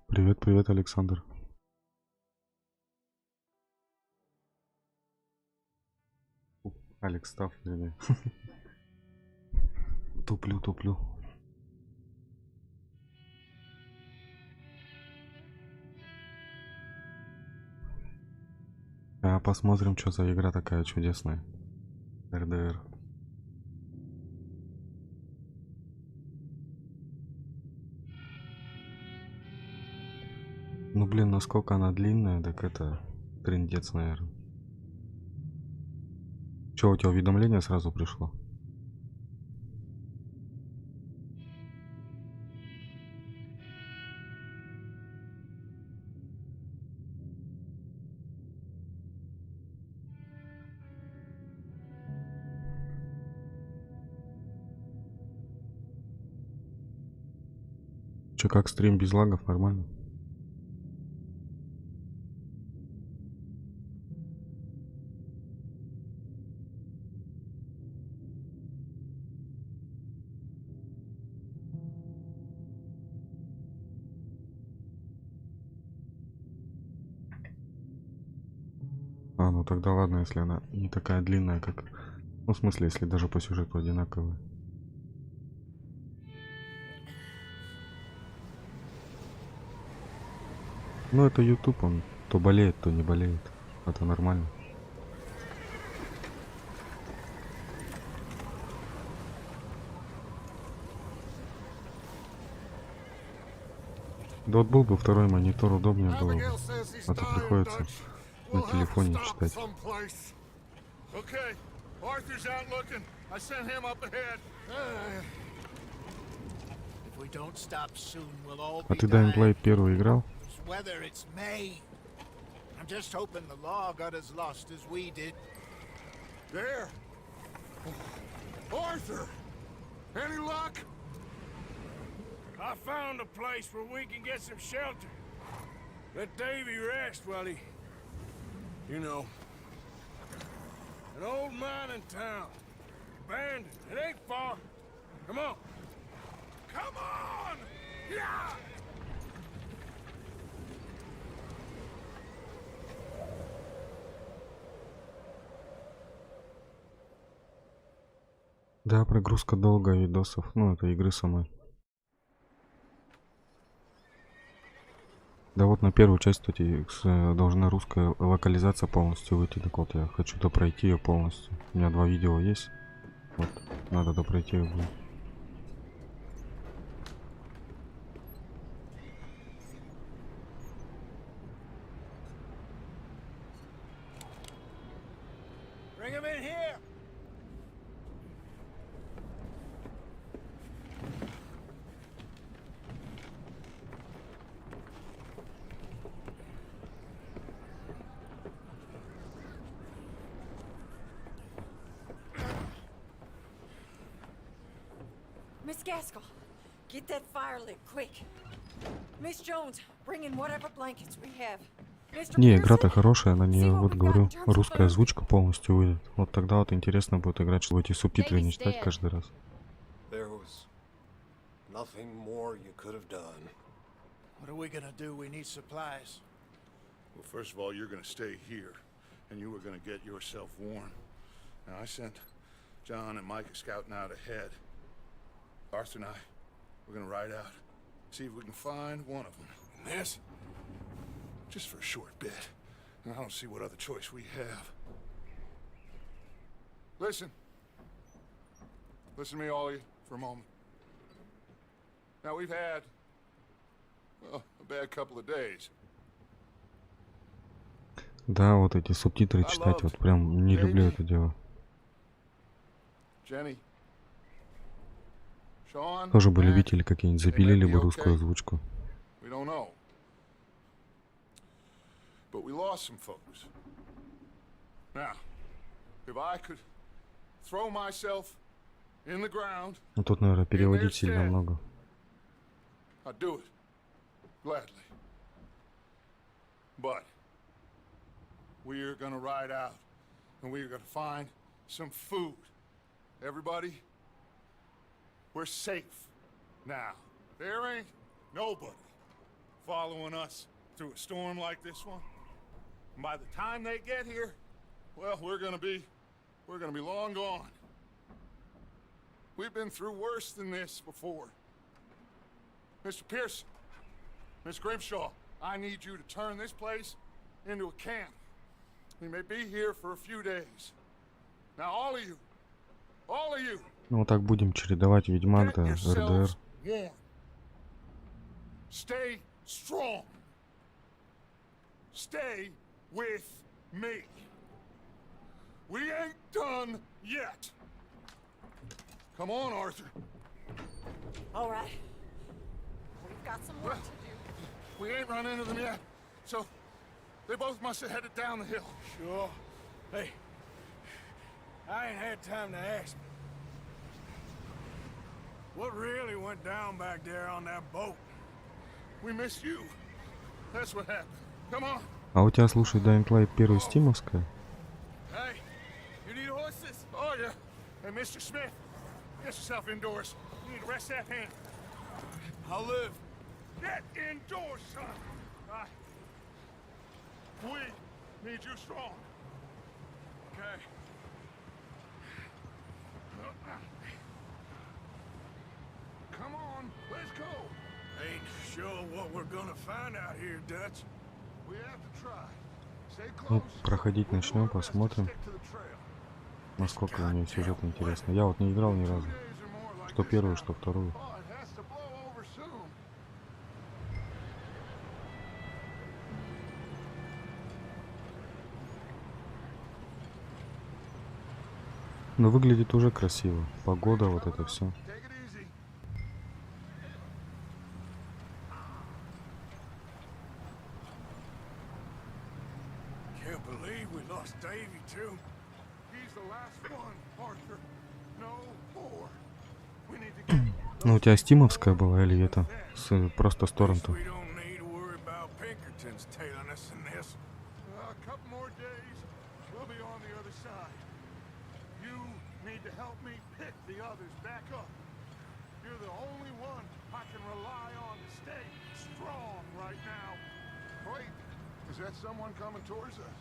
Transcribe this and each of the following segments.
Привет, привет, Александр. Алекс Став, вернее. Туплю. Посмотрим, что за игра такая чудесная. РДР. Ну блин, насколько она длинная, так это трындец, наверное. Че, у тебя уведомление сразу пришло? Че, как стрим без лагов, нормально? Ну тогда ладно, если она не такая длинная, как... Ну, в смысле, если даже по сюжету одинаковая. Ну, это YouTube, он то болеет, то не болеет. Это нормально. Да вот был бы второй монитор, удобнее было бы. А то приходится на телефоне читать. А ты Dying Light первый играл? I found a place where we can get some shelter. Let Davy rest while he... You know. An old mining town. Abandoned. It ain't far. Come on. Come on! Yeah! Да, прогрузка долгая видосов. Ну, это игры самой. Да вот на первую часть, кстати, должна русская локализация полностью выйти. Так вот, я хочу допройти ее полностью. У меня 2 видео есть. Вот, надо допройти ее будет. Miss Gaskell, get that fire lit, quick. Miss Jones, bring in whatever blankets we have. Не, игра-то хорошая, на нее, вот говорю, русская озвучка полностью выйдет. Вот тогда вот интересно будет играть, чтобы эти субтитры не читать каждый раз. What are we gonna do? We need supplies. Well, first of all, you're gonna stay here, and you were gonna get yourself warm. Now, I sent John and Mike scouting out ahead. Arthur and I, we're gonna ride out, see if we can find one of them. And this, just for a short bit. And I don't see what other choice we have. Listen. Listen to me, all of you, for a moment. Now, we've had, well, a bad couple of days. Да, вот эти субтитры читать, вот прям не люблю это дело. Jenny. Sean, Тоже бы Mac, любители какие-нибудь запилили бы русскую озвучку. We don't know. But we lost some folks. Now, if I could throw myself in the ground, Ну тут, наверное, переводить сильно много. I'd do it. Gladly. But we're gonna ride out and we're gonna find some food. Everybody, we're safe now. There ain't nobody following us through a storm like this one. And by the time they get here, well, we're gonna be long gone. We've been through worse than this before. Mr. Pearson, Miss Grimshaw, I need you to turn this place into a camp. We may be here for a few days. Now, all of you. Ну вот так будем чередовать Ведьмак да РДР. Stay strong. Stay with me. We ain't done yet. Come on, Arthur. All right. We've got some work to do. We ain't run into them yet, so they both must have headed down the hill. Sure. Hey, I ain't had time to ask. What really went down back there on that boat? We missed you. That's what happened. Come on. А у тебя, слушай, Dying Light 1 стимовская? Hey, you need horses? Oh, yeah. Hey, Mr. Smith, get yourself indoors. You need to rest that hand. I'll live. Get indoors, son. We need you strong. Okay. Come on, let's go. Ain't sure what we're gonna find out here, Dutch. We have to try. Stay Ну, close. проходить начнем, посмотрим, Stick to the trail. насколько у нее сюжет интересный. Я вот не играл ни разу. Что первую, что вторую. Oh, it has to blow over soon. Но выглядит уже красиво. Погода, вот это все. Take it easy. Can't believe we lost Davy too. He's the last one, Arthur. No more. We need to get Ну, у тебя стимовская была или это просто с торрента? We don't need to worry about Pinkertons tailing us in this. a couple more days. We'll be on the other side. You need to help me pick the others back up. You're the only one I can rely on to stay strong right now. Wait, is that someone coming towards us?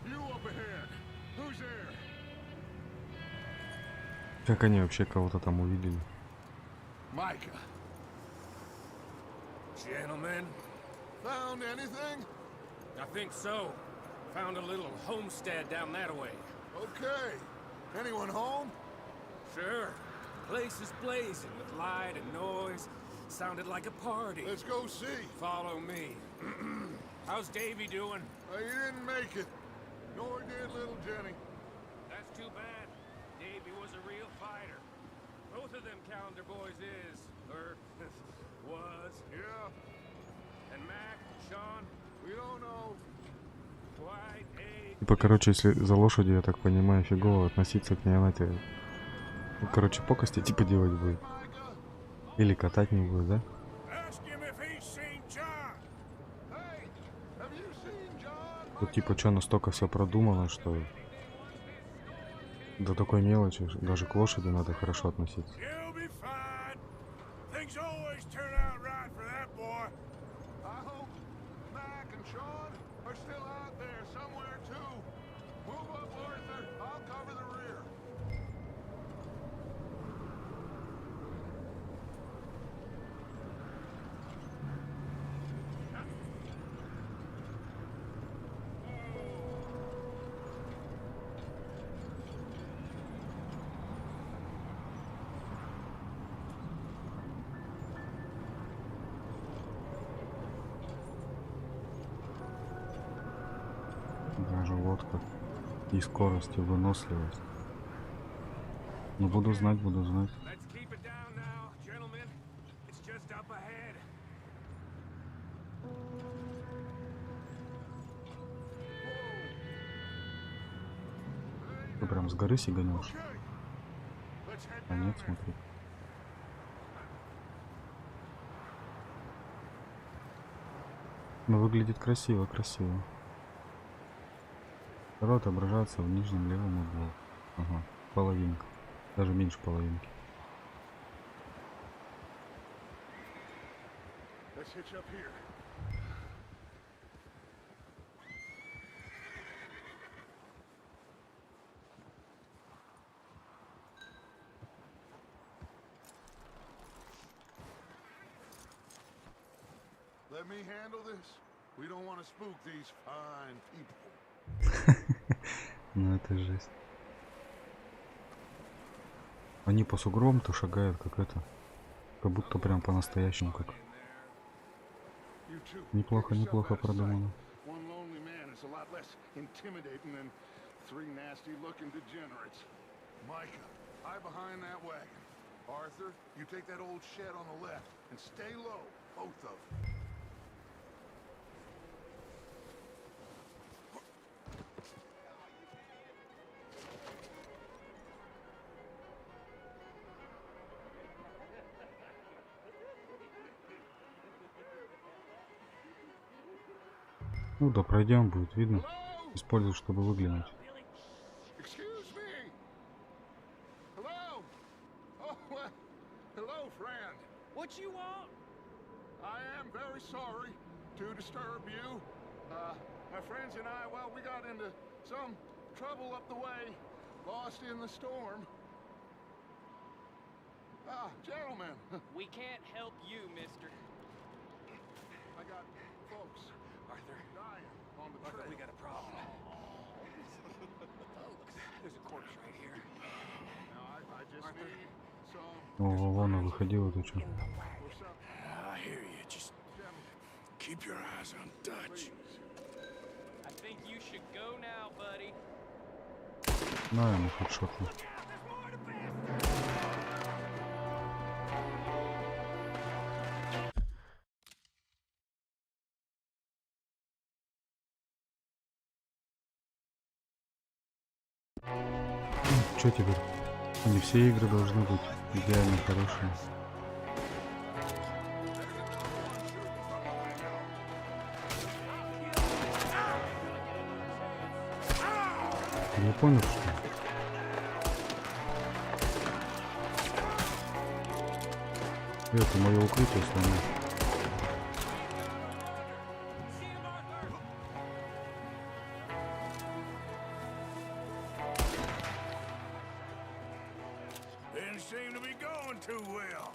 You up ahead. Who's there? Как они вообще кого-то там увидели? Micah. Gentlemen, Found anything? I think so. Found a little homestead down that way. Okay. Anyone home? Sure. Place is blazing with light and noise. Sounded like a party. Let's go see. Follow me. How's Davy doing? He didn't make it. Nor did little Jenny. That's too bad. Davy was a real fighter. Both of them calendar boys is, or was. Yeah, And Mac, Sean, we don't know. quite a... Типа, короче, если за лошадью, я так понимаю, фигово относиться к ней, она тебе... Ну, короче, по кости типа делать будет. Или катать не будет, да? ask him if he's seen John. Hey, have you seen John? Тут типа что, настолько все продумано, что до такой мелочи даже к лошади надо хорошо относиться. You'll be fine. Things always turn out right for that boy. I hope Mac and Sean are still out there somewhere too. Move up, Arthur. I'll cover the rear. вот как. И скорость, и выносливость. Ну буду знать, буду знать. Let's keep it down now, gentlemen. It's just up ahead. Ты прям с горы сиганешь. Let's head А down нет, there. смотри. Ну выглядит красиво, красиво. Второй отображается в нижнем левом углу. Ага, половинка. Даже меньше половинки. Let's hitch up here. Let me handle this. We don't want to spook these fine people. Ну это жесть. Они по сугробам-то шагают, как это. Как будто прям по-настоящему как. You too. Неплохо, Get yourself неплохо out of продумано. sight. One lonely man is a lot less intimidating than three nasty-looking degenerates. Micah, hide behind that wagon. Arthur, you take that old shed on the left and stay low, both of you. Ну да, пройдем, будет видно. Использую, чтобы выглянуть. Excuse me. Hello. Oh, well, hello, friend. What you want? I am very sorry to disturb you. My friends and I, well, we got into some trouble up the way, lost in the storm. Ah, gentlemen, We can't help you, mister. I got folks Arthur, dying on the Arthur, we trail. got a problem. Folks, there's a corpse right here. Now, I just Arthur. need some О, вон он выходил, это что? or some I hear you. Just keep your eyes on Dutch. I think you should go now, buddy. На ему хедшотный. Что теперь? Не все игры должны быть идеально хорошие. Ты не понял, что ли? Это мое укрытие сломал. Didn't seem to be going too well.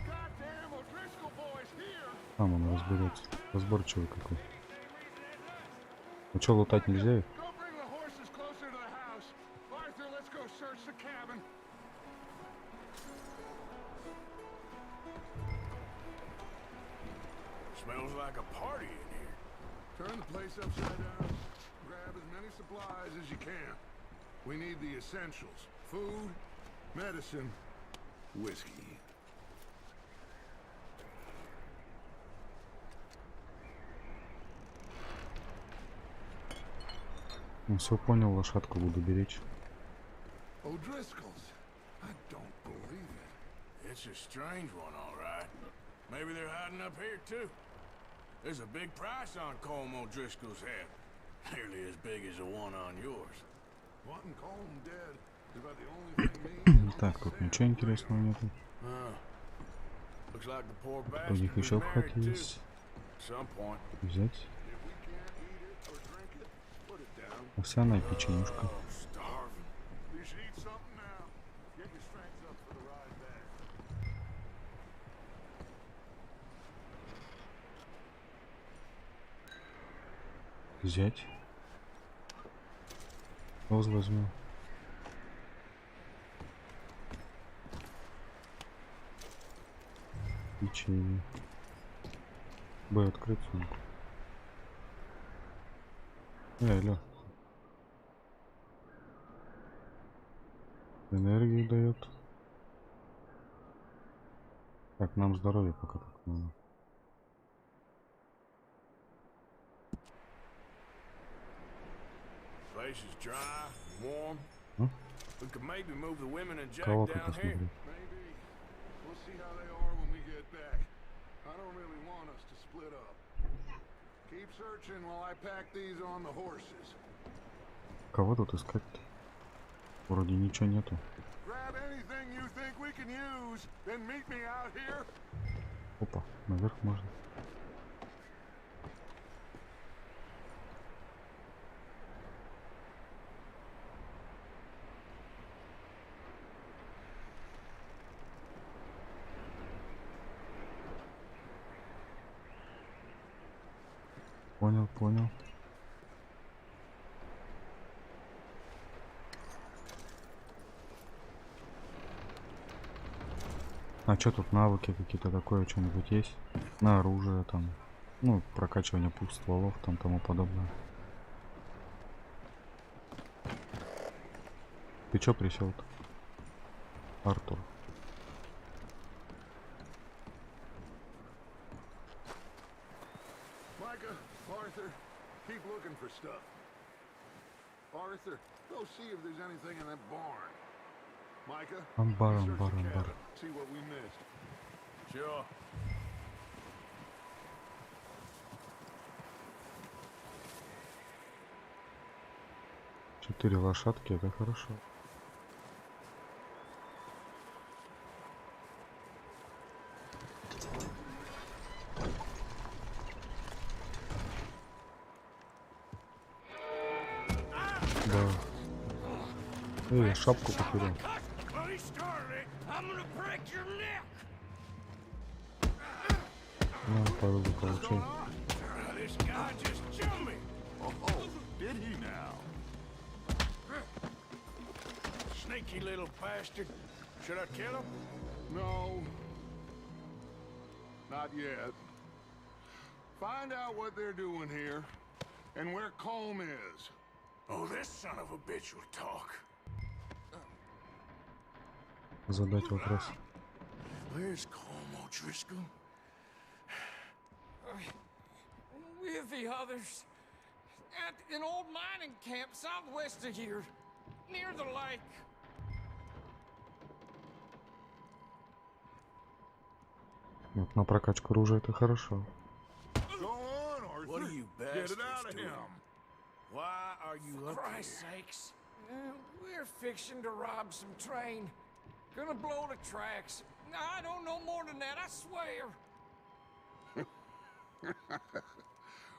goddamn O'Driscoll boys here. Там он разберется. Разборчивый какой. Ну что, лутать нельзя их? Go bring the horses closer to the house. Arthur, let's go search the cabin. Smells like a party in here. Turn the place upside down. Grab as many supplies as you can. We need the essentials. Food, medicine, whiskey. Ну все понял, лошадку буду беречь. O'Driscoll's. I don't believe it. It's a strange one, all right. Maybe they're hiding up here, too. There's a big price on Colm O'Driscoll's head. Nearly as big as the one on yours. Wanting Colm dead is about the only thing me Так, тут ничего интересного нету. Looks like the poor У bastard них was еще в married, хате too. есть. At some point. Взять. If we can't eat it or drink it, put it down. Овсяная печенюшка. Oh, starving. You should eat something now. Get your strength up for the ride back. Взять. Воз возьму. Печенье. Б открыть сумку. Алло. Энергию дает. Так, нам здоровье пока так надо. Place is dry, warm. Hm? We could maybe move the women and Jack Кого-то down here. посмотреть. Maybe. We'll see how they are when we get back. I don't really want us to split up. Keep searching while I pack these on the horses. Кого тут искать-то? Вроде ничего нету. Grab anything you think we can use, then meet me out here. Опа, наверх можно. Понял, понял. А что тут навыки какие-то такое, что-нибудь есть? На оружие там, ну, прокачивание пух стволов там тому подобное. Ты чё присел-то, Артур? Arthur, keep looking for stuff. Arthur, go see if there's anything in that barn. Micah, Амбар, search the амбар, амбар. cabin, see what we missed. Sure. Четыре лошадки, это хорошо. Да. Эй, шапку потерял. На, по руку получай. This guy just jumped me. Oh, did he now? Sneaky little bastard. Should I kill him? No. Not yet. Find out what they're doing here and where Colm is. Oh, this son of a bitch will talk. Задать вопрос. Where's Colm O'Driscoll? With the others. At an old mining camp southwest of here. Near the lake. Вот на прокачку оружия это хорошо. Go on, Arthur. What are you Get it bastards out of doing? him. Why are you up Christ's here? sakes. We're fixing to rob some train. Gonna blow the tracks. I don't know more than that, I swear.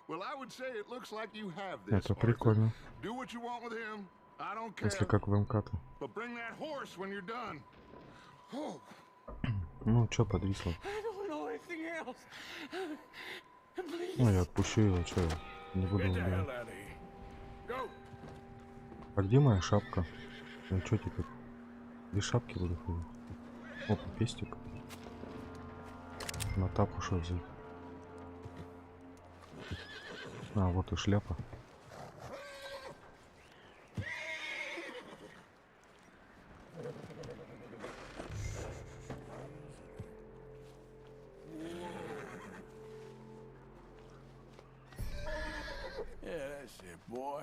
Well, I would say it looks like you have this. Это Arthur. прикольно. Do what you want with him. I don't care. Если как в МК-то. But bring that horse when you're done. Oh. Ну, чё подвисло? I don't know anything else. Please. Ну, я отпущу его, чё я не буду Get the hell убивать. out of here. Go. А где моя шапка? Я чё теперь? Без шапки буду ходить. Опа, пестик. На тапу шо взять? А, вот и шляпа. Yeah, that's it, boy.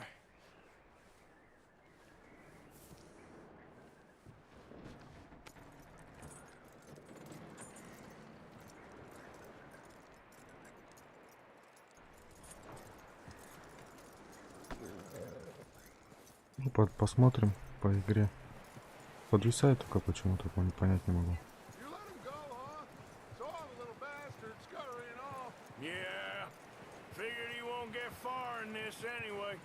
Ну, посмотрим по игре. Подвисает только почему-то, понять не могу. You let him go, huh? Saw the little bastard scurrying off. Yeah. Figured he won't get far in this anyway.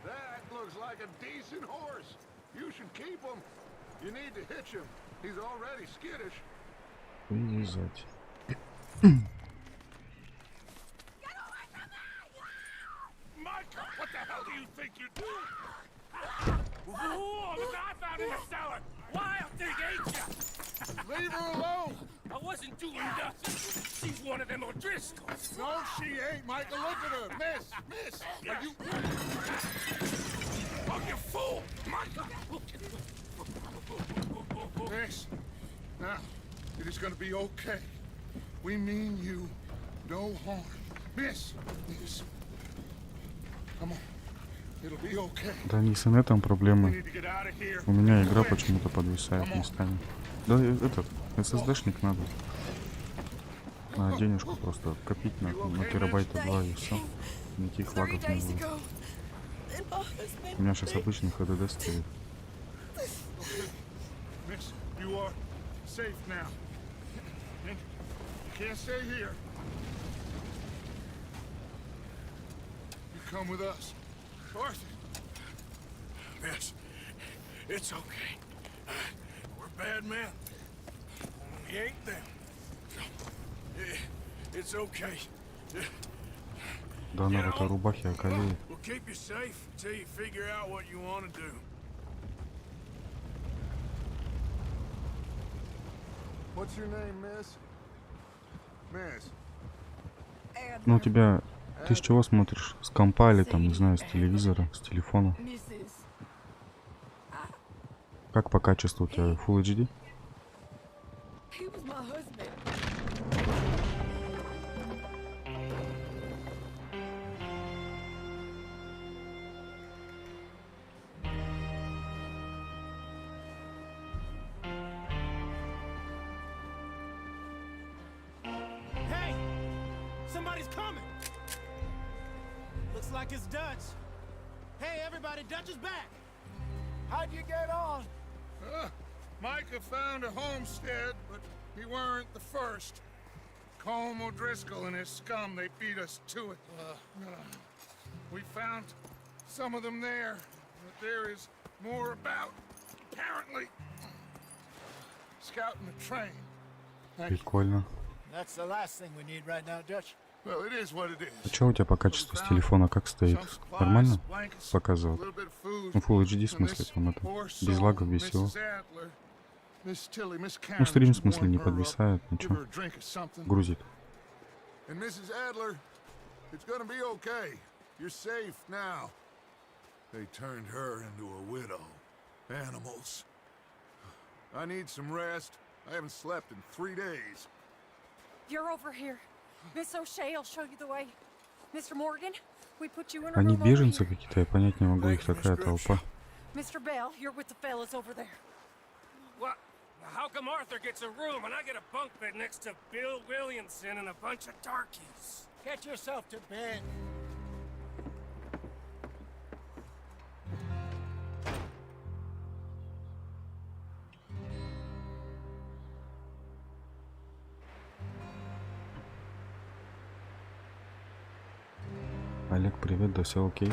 That looks like a decent horse. You should keep him. You need to hitch him. He's already skittish. Привязать. Micah, what the hell do you think you're doing? Whoa, look, I found in the cellar. Wild thing, ain't ya? Leave her alone. I wasn't doing nothing. She's one of them O'Driscolls. No, she ain't, Micah. Look at her. Miss. Are you... Oh, you fool! Micah! Miss, now, it is gonna be okay. We mean you no harm. Miss, miss. Come on. It'll be okay. Да не с инетом We проблемы. need to get out of here. У меня игра Quick. почему-то подвисает местами. Да этот SSD-шник надо. На денежку просто копить на терабайта 2 и все. Никаких лагов не будет. У меня сейчас обычный HDD стоит. Miss, you are safe now. And you can't stay here. You come with us. Arthur. Miss, it's okay. We're bad men. We ain't them. It's okay. Да она в этой рубахе околеет. We'll keep you safe until you figure out what you want to do. What's your name, miss? Miss. Ну у тебя... Ты с чего смотришь? С компа или там, не знаю, с телевизора, с телефона? Как по качеству у тебя? Full HD? He was my husband. Hey! Somebody's coming! Looks like it's Dutch. Hey, everybody, Dutch is back! How'd you get on? Micah found a homestead, but he weren't the first. Colm O'Driscoll and his scum, they beat us to it. We found some of them there, but there is more about, apparently. Scouting the train. Прикольно. That's the last thing we need right now, Dutch. Well, it is what it is. А чё у тебя по качеству с телефона как стоит? Нормально? Показывает. Ну, Full HD в смысле, там это, без лагов, без всего. Ну, стрим в смысле не подвисает, ничего. Грузит. And Mrs. Adler, it's gonna be okay. You're safe now. They turned her into a widow. Animals. I need some rest. I haven't slept in 3 days. You're over here. Miss O'Shea will show you the way. Mr. Morgan, we put you in a Они room over беженцы here. какие-то, я понять не могу, их такая толпа. Mr. Bell, you're with the fellas over there. What? How come Arthur gets a room and I get a bunk bed next to Bill Williamson and a bunch of darkies? Get yourself to bed. Олег, привет, да все окей?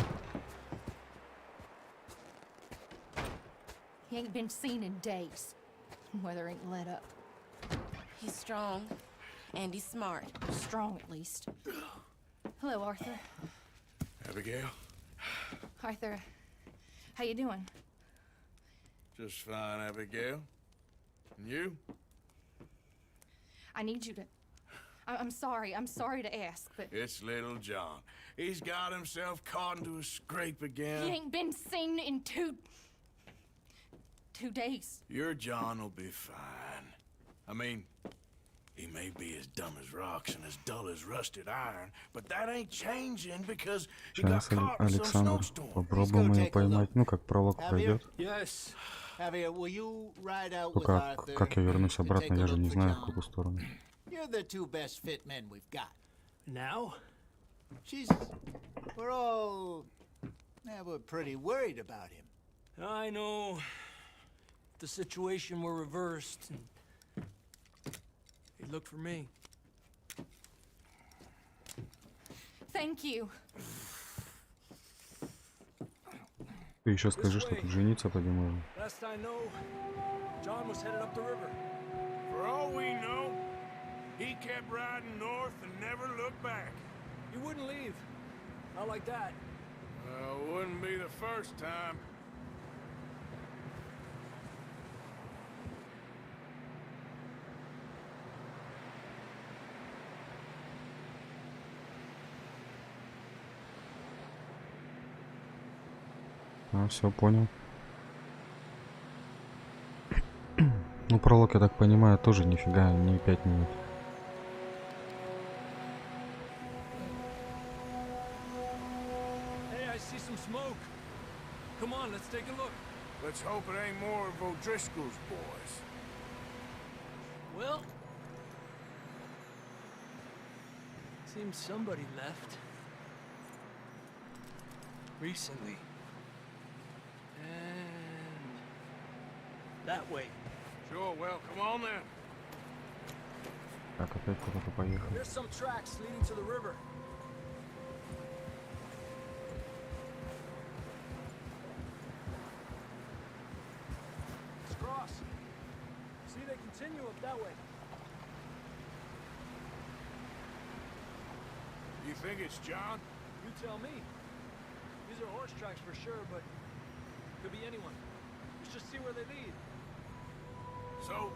He ain't been seen in days. Weather ain't let up. He's strong, and he's smart. Strong, at least. Hello, Arthur. Abigail? Arthur, how you doing? Just fine, Abigail. And you? I need you to... I'm sorry to ask, but... It's little John. He's got himself caught into a scrape He again. ain't been seen in 2 days. Your John will be fine. I mean, he may be as dumb as rocks and as dull as rusted iron, but that ain't changing because he got Сейчас, caught in some Александр, snowstorm. попробуем ее поймать. Ну, как пролог пройдет. Yes. Javier, will you ride out with Только Arthur? как я вернусь and обратно, take a я же look не for знаю, в John? какую сторону. You're the 2 best fit men we've got. Now? We're all... we're pretty worried about him. I know. The situation were reversed, and he looked for me. Thank you. Ты еще скажи, что тут жениться поди можно. Last I know, John was headed up the river. For all we know, he kept riding north and never looked back. He wouldn't leave. Not like that. Wouldn't be the first time. А, все, понял. Ну, пролог, я так понимаю, тоже нифига не 5 минут. Hey, I see some smoke. Come on, let's take a look. Let's hope it ain't more of O'Driscoll's boys. Well, seems somebody left recently. And that way. Sure, well, come on then. Так, опять куда-то поехал. There's some tracks leading to the river. Let's cross. See, they continue up that way. You think it's John? You tell me. These are horse tracks for sure, but could be anyone. Let's just see where they lead. So,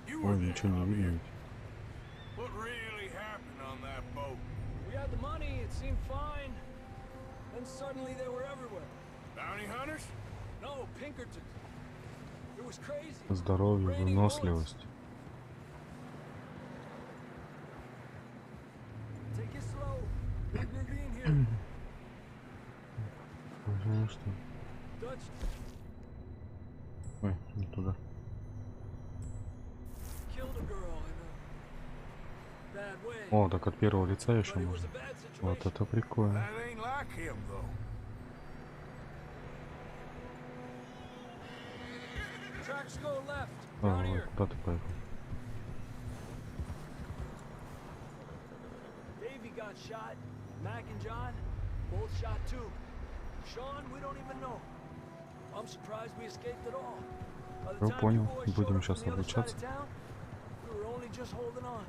you Ой, were there, ничего не Javier. видно. What really happened on that boat? We had the money, it seemed fine. Then suddenly they were everywhere. Bounty hunters? No, Pinkerton. It was crazy. Здоровье, Raining выносливость. bullets. Take it slow. Big ravine here. Знаешь что? Dutch Ой, не туда. killed a girl in a bad way. О, так от первого лица еще But it was можно. a bad Вот situation. это прикольно. That ain't like him, though. Tracks go left. А, Down вот, here. куда ты поехал? Davey got shot. Mac and John both shot too. Sean, we don't even know. I'm surprised we escaped at all. By the Ну, time you понял. boys showed Будем up сейчас from the other side обучаться. of town, we were only just holding on.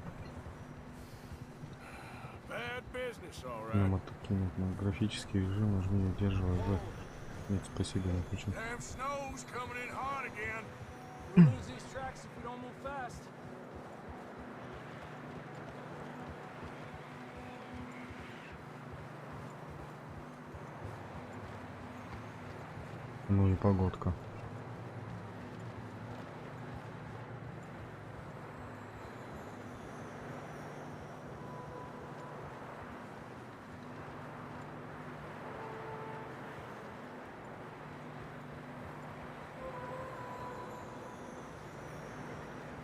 Bad business, all right. Прямо такими на графический режим нажми и удерживай В. Нет, спасибо, не хочу. Damn snow's coming in hard again. We'll lose these tracks if we don't move fast. Ну и погодка.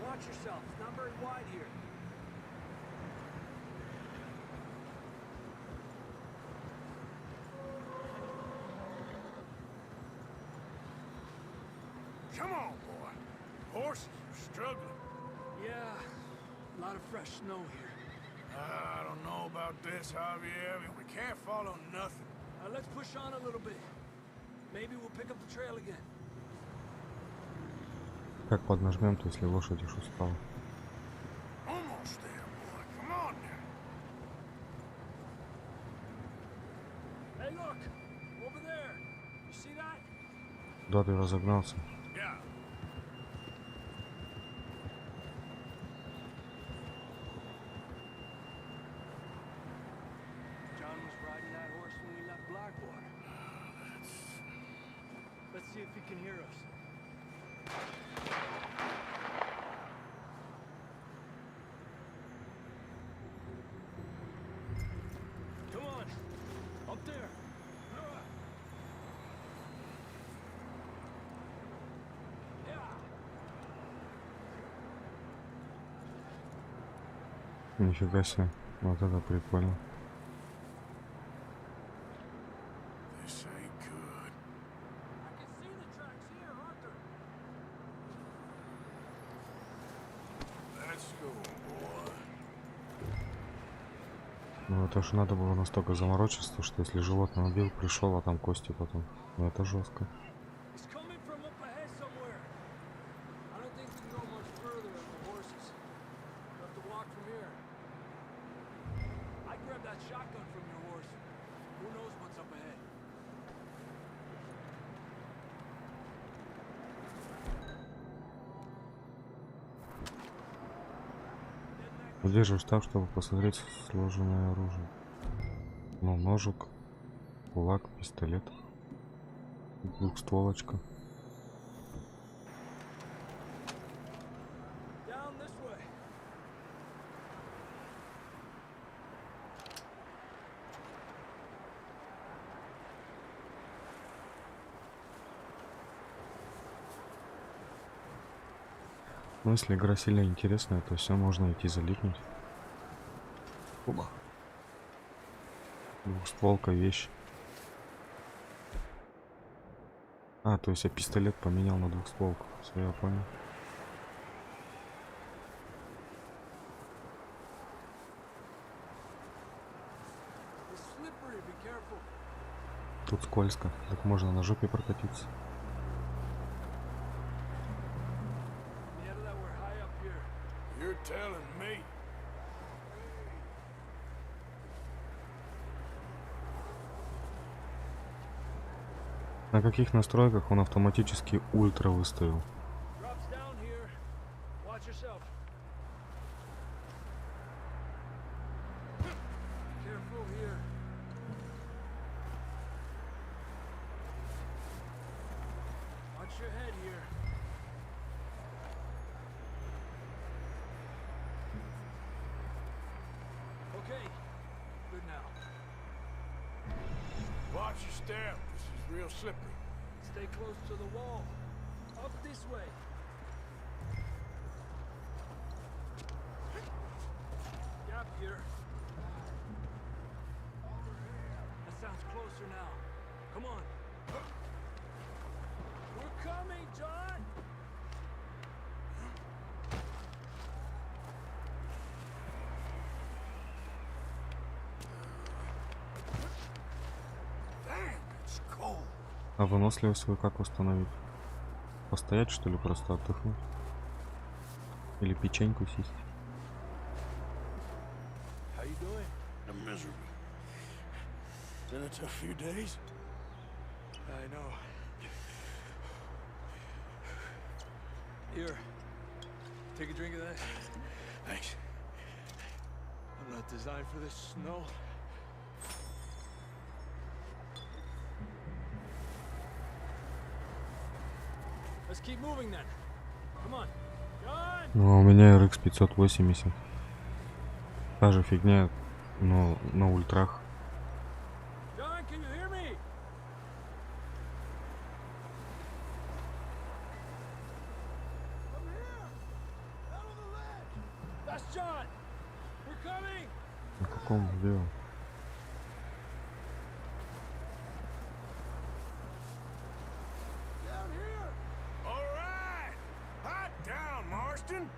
Watch yourself. It's not very wide here. Come on, boy. Horses are struggling. Yeah, a lot of fresh snow here. I don't know about this, Javier. I mean, we can't follow nothing. Let's push on a little bit. Maybe we'll pick up the trail again. Как поднажмем, то если лошадь уж устала. Almost there, boy. Come on now. Hey, look! Over there! You see that? Да, ты разогнался. Yeah. John was riding that horse when we left Blackwater. Let's see if he can hear us. Come on! Up there! Yeah! Нифига себе. Вот это прикольно. This ain't good. I can see the tracks here, Arthur! Let's go, boy. Ну это ж надо было настолько заморочиться, что если животное убил, пришел, а там кости потом. Ну это жестко. It's coming from up ahead somewhere. I don't think we can go much further with the horses. We'll have to walk from here. I grabbed that shotgun from your horse. Who knows what's up ahead? Удерживаешь так, чтобы посмотреть сложенное оружие. Ну, ножик, кулак, пистолет, двухстволочка. Но если игра сильно интересная, то все можно идти залипнуть. Оба. Двухстволка вещь. А, то есть я пистолет поменял на двухстволку. Все, я понял. Тут скользко, так можно на жопе прокатиться. You're telling me. На каких настройках он автоматически ультра выставил? Drops down here. Watch yourself. Careful here. Watch your head here. Okay. Good now. Watch your step. This is real slippery. Stay close to the wall. Up this way. Gap here. That sounds closer now. Come on. We're coming, John! Damn, it's cold. А выносливость свою как установить? Постоять, что ли, просто отдохнуть? Или печеньку съесть? How you doing? I'm miserable. Been a tough few days. I know. Here. Take a drink of that. Thanks. I'm not designed for this snow. Let's keep moving then. Come on. John! Ну, а у меня RX 580. Та же фигня, но на ультрах. John, can you hear me? Come here! Out of the ledge! That's John! We're coming! На каком видео? Down here! All right. Hot down, Marston.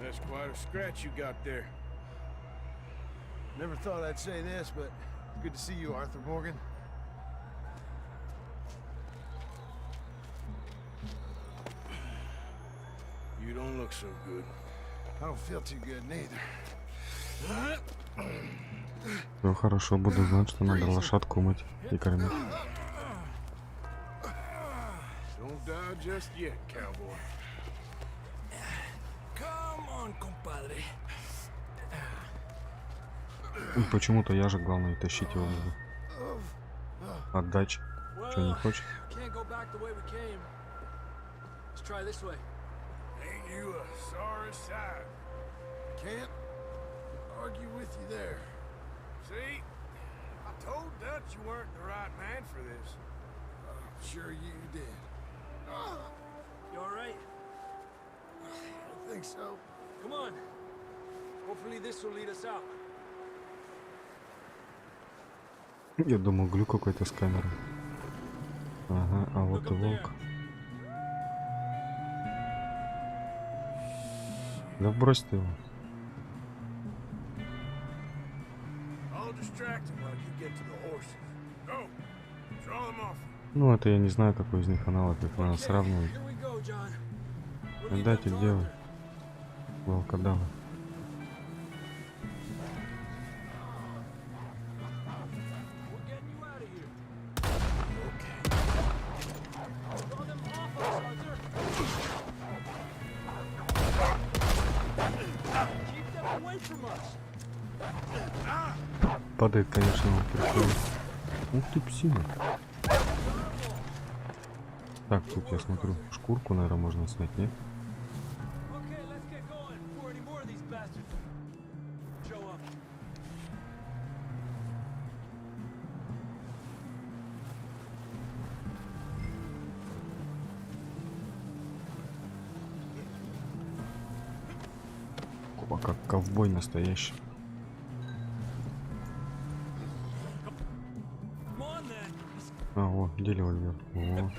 That's quite a scratch you got there. Never thought I'd say this, but good to see you, Arthur Morgan. You don't look so good. I don't feel too good neither. Все хорошо, буду знать, что надо лошадку мыть и кормить. Don't die just yet, cowboy. Come on, compadre. И почему-то я же главное тащить его буду. Отдача. Что, не хочешь? Can't go back the way we came. Let's try this way. Ain't you a sorry sight? Can't argue with you there. See? I told Dutch you weren't the right man for this. Sure you did. You all right? I think so. Come on. Hopefully this will lead us out. Я думал, глюк какой-то с камерой. Ага, а вот и волк. Да брось ты его. I'll distract him while you get to the horses. Go. Draw them off. Ну, это я не знаю, какой из них аналог, их надо сравнивать. Here we go, John. We'll need Дайте them to делать. Arthur. Волкодава. We're getting you out of here. Draw them off us, Arthur. Keep them away from us. Падает, конечно, он прикольно. Ух ты, псина. Так, тут я смотрю, шкурку, наверное, можно снять, нет? Okay, let's get going before any more of these bastards show up. Ковбой настоящий. А, вот, где револьвер? О.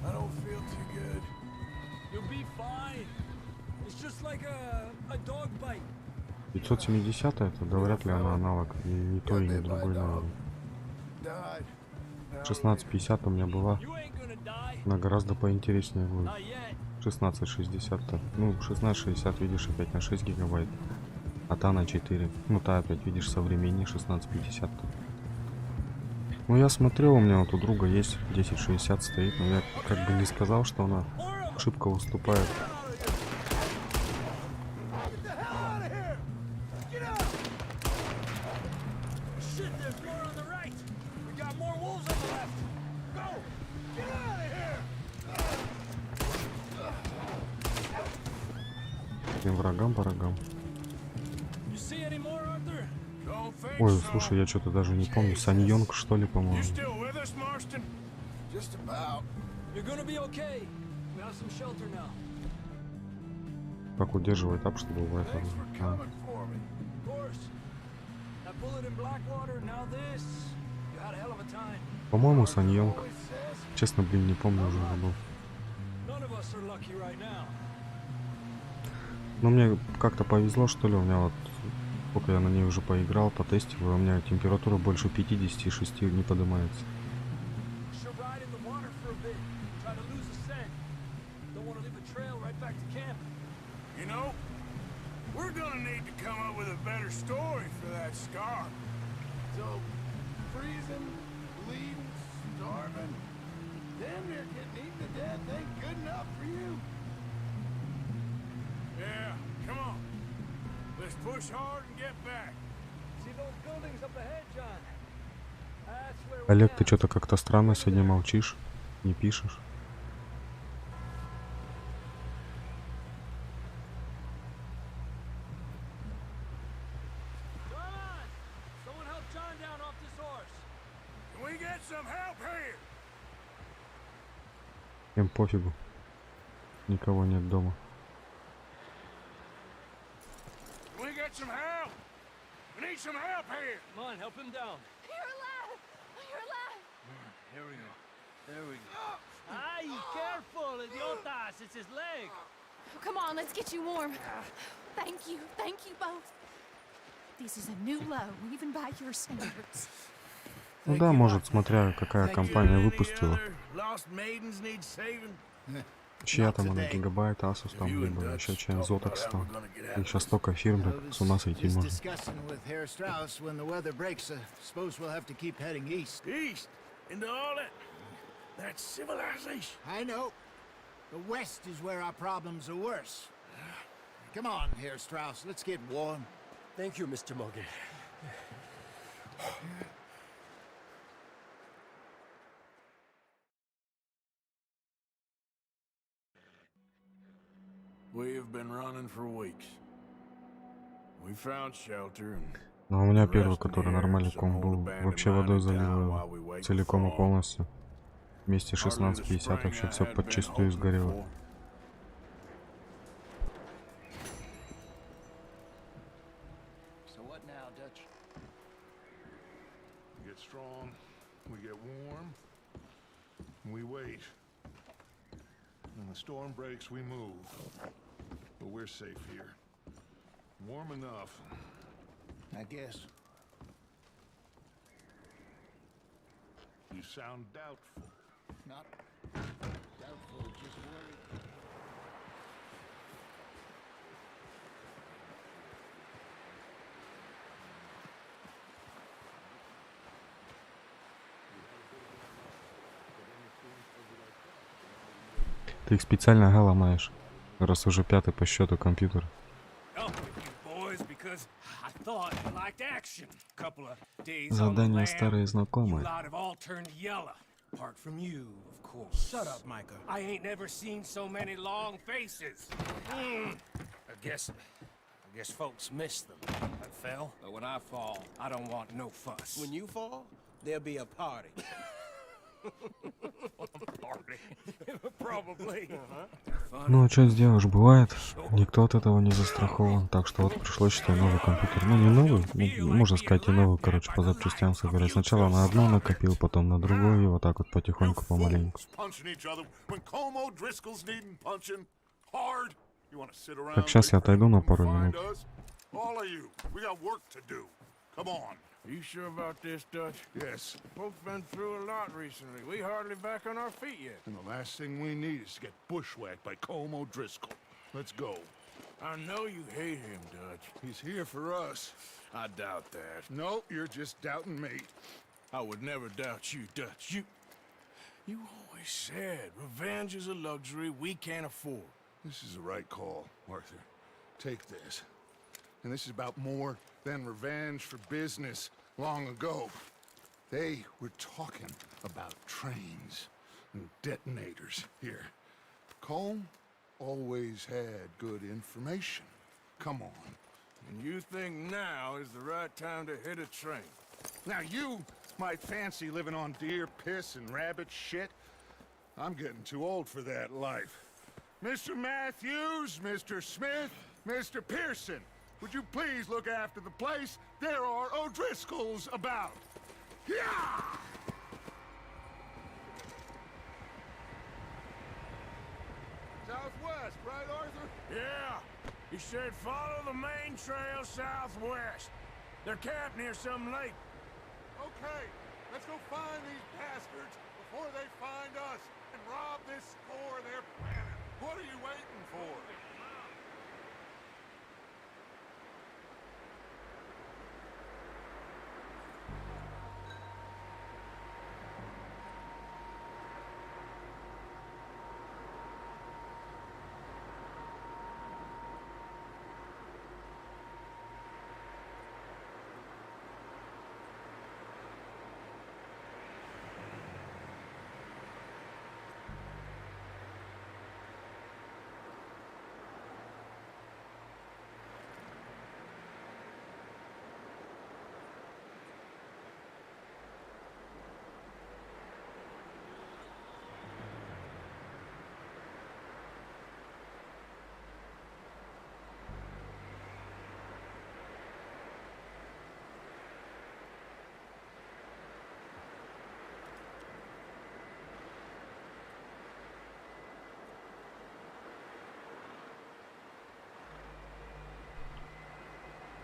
I don't feel too good. You'll be fine. It's just like a dog bite. 570 это, да вряд ли она аналог. И не то, и не другой, наверное. 1650 у меня была. You ain't gonna die. Она гораздо поинтереснее будет. Not yet. 1660-то. Ну, 1660, видишь, опять на 6 гигабайт. А та на 4. Ну, та опять, видишь, современнее 1650-то. Ну, я смотрел, у меня вот у друга есть 1060 стоит, но я как бы не сказал, что она шибко уступает. Всем врагам по рогам. Ой, слушай, я что-то даже не помню. Саньонг, что ли, по-моему. Как удерживает ап, чтобы убрать оружие. А. По-моему, Саньонг. Честно, блин, не помню, уже забыл. Но мне как-то повезло, что ли, у меня вот, сколько я на ней уже поиграл, потестил, у меня температура больше 56 не поднимается. Олег, ты что-то как-то странно сегодня молчишь, не пишешь. Им пофигу. Никого нет дома. It's his leg. Oh, come on, let's get you warm. Thank you both. This is a new low, even by your standards. Ну да, может, смотря какая компания выпустила. Чья там она, гигабайт, Asus там, либо еще чья-нибудь Zotac там. Их сейчас столько фирм, так с ума сойти можно. That's civilization. I know. The West is where our problems are worse. Come on, Herr Strauss, let's get warm. Thank you, Mr. Morgan. We have been running for weeks. We found shelter and Ну, у меня первый, который нормальный комп был, вообще водой залил целиком и полностью. Вместе 1650 вообще все подчистую сгорело. Storm breaks, we move. But we're safe here. Warm enough, I guess. You sound doubtful. Not doubtful, just worried. Ты их специально ломаешь, раз уже пятый по счету компьютер. Задание старые знакомые. Apart from you, of course. Shut up, Micah. I ain't never seen so many long faces. I guess folks miss them. I fell, but when I fall, I don't want no fuss. When you fall, there'll be a party. Probably. Ну а что сделаешь, бывает. Никто от этого не застрахован. Так что вот пришлось, считай, новый компьютер. Ну не новый, ну, можно сказать и новый, короче, по запчастям собирать. Сначала на одно накопил, потом на другое, и вот так вот потихоньку, помаленьку. Так, сейчас я отойду на пару минут. You sure about this, Dutch? Yes. Folks been through a lot recently. We hardly back on our feet yet. And the last thing we need is to get bushwhacked by Colm O'Driscoll. Let's go. I know you hate him, Dutch. He's here for us. I doubt that. No, you're just doubting me. I would never doubt you, Dutch. You always said revenge is a luxury we can't afford. This is the right call, Arthur. Take this. And this is about more than revenge for business long ago. They were talking about trains and detonators here. Colm always had good information. Come on. And you think now is the right time to hit a train? Now you might fancy living on deer piss and rabbit shit. I'm getting too old for that life. Mr. Matthews, Mr. Smith, Mr. Pearson, would you please look after the place? There are O'Driscolls about. Yeah! Southwest, right, Arthur? Yeah. He said follow the main trail southwest. They're camped near some lake. Okay, let's go find these bastards before they find us and rob this store they're planning. What are you waiting for?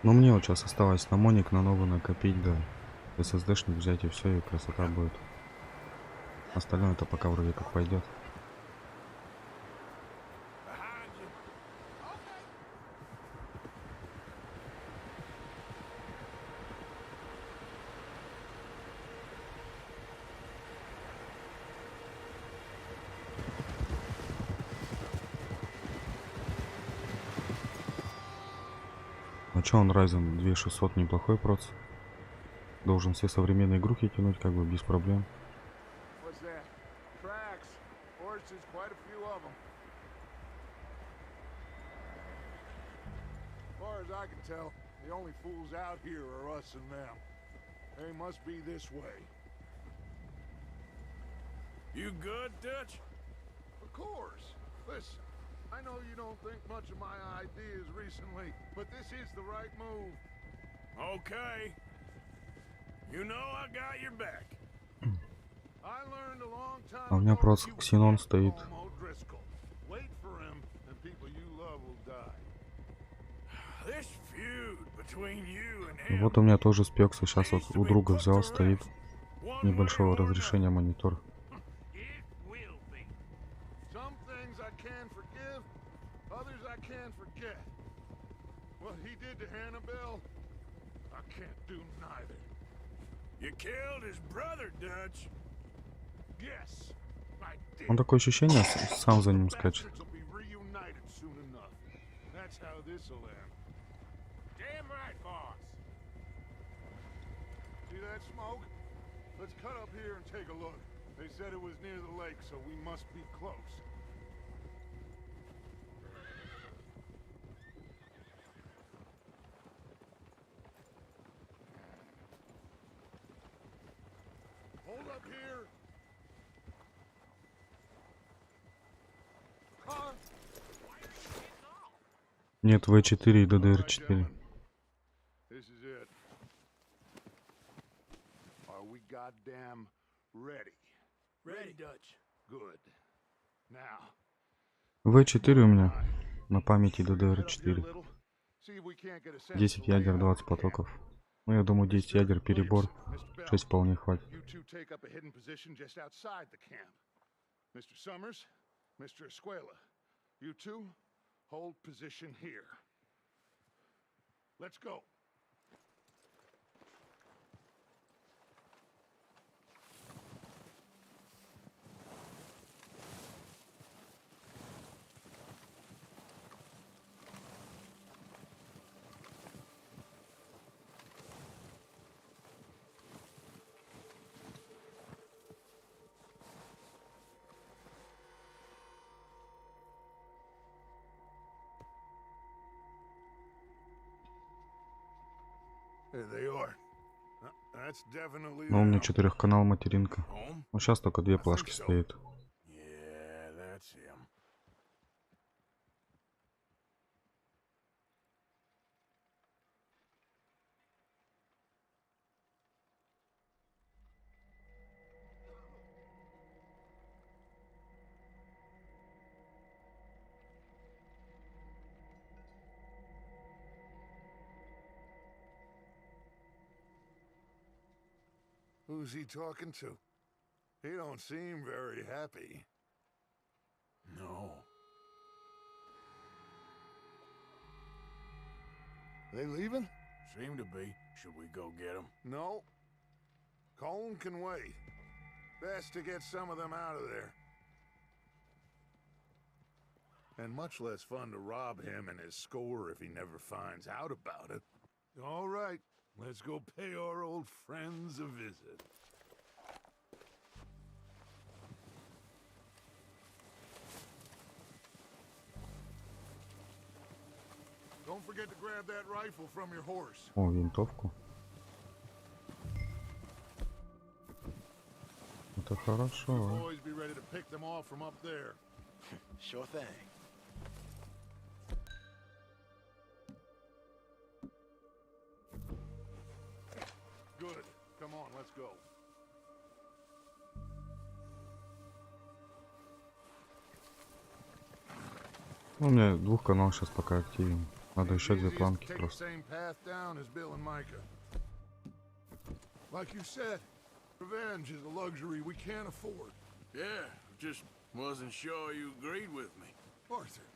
Но мне вот сейчас осталось на моник на новый накопить, да. SSD-шник взять и все, и красота будет. Остальное это пока вроде как пойдет. А чё, он Ryzen 2600 неплохой проц. Должен все современные игрухи тянуть как бы без проблем. You good, Dutch? Of course. Listen, I know you don't think much of my ideas recently, but this is the right move. Okay. You know I got your back. I learned a long time А у меня проц Xeon стоит. Wait for him, and people you love will die. This feud between you and И him. вот у меня тоже спекся. Сейчас вот у друга взял, стоит. Небольшого разрешения монитор. Some things I can forgive, others I can't forget. What he did to Annabelle, I can't do neither. You killed his brother, Dutch. Yes, I did. Он такое ощущение, сам за ним скачет. Bastards will be reunited soon enough. That's how this'll end. Damn right, boss. See that smoke? Let's cut up here and take a look. They said it was near the lake, so we must be close. Hold up here. Нет, В4 и ДДР4. This is it. Are we goddamn ready? Ready, Dutch. Good. Now, В4 у меня на памяти up here a ДДР4. little. See if we can't get a sense 10 of the ядер, layout 20 of the camp. потоков. Ну, я думаю, 10 ядер перебор. Williamson, Mr. Bell, 6 вполне хватит. you two take up a hidden position just outside the camp. Mr. Summers, Mr. Escuela, you two hold position here. Let's go. There they are. That's definitely Но у меня them. 4-канал материнка. Home? Ну, сейчас только 2 плашки стоит. Yeah, that's him. Who's he talking to? He don't seem very happy. No. They leaving? Seem to be. Should we go get him? No. Colin can wait. Best to get some of them out of there. And much less fun to rob him and his score if he never finds out about it. All right, let's go pay our old friends a visit. Don't forget to grab that rifle from your horse. О, винтовку. Это хорошо. Always be ready to pick them off from up there. Sure thing. Good. Come on, let's go. Ну, у меня 2-канал сейчас пока активен. Надо еще 2 Easiest to планки take the просто. same path down as Bill and Micah. Like you said, revenge is a luxury we can't afford. Yeah, just wasn't sure you agreed with me. Arthur.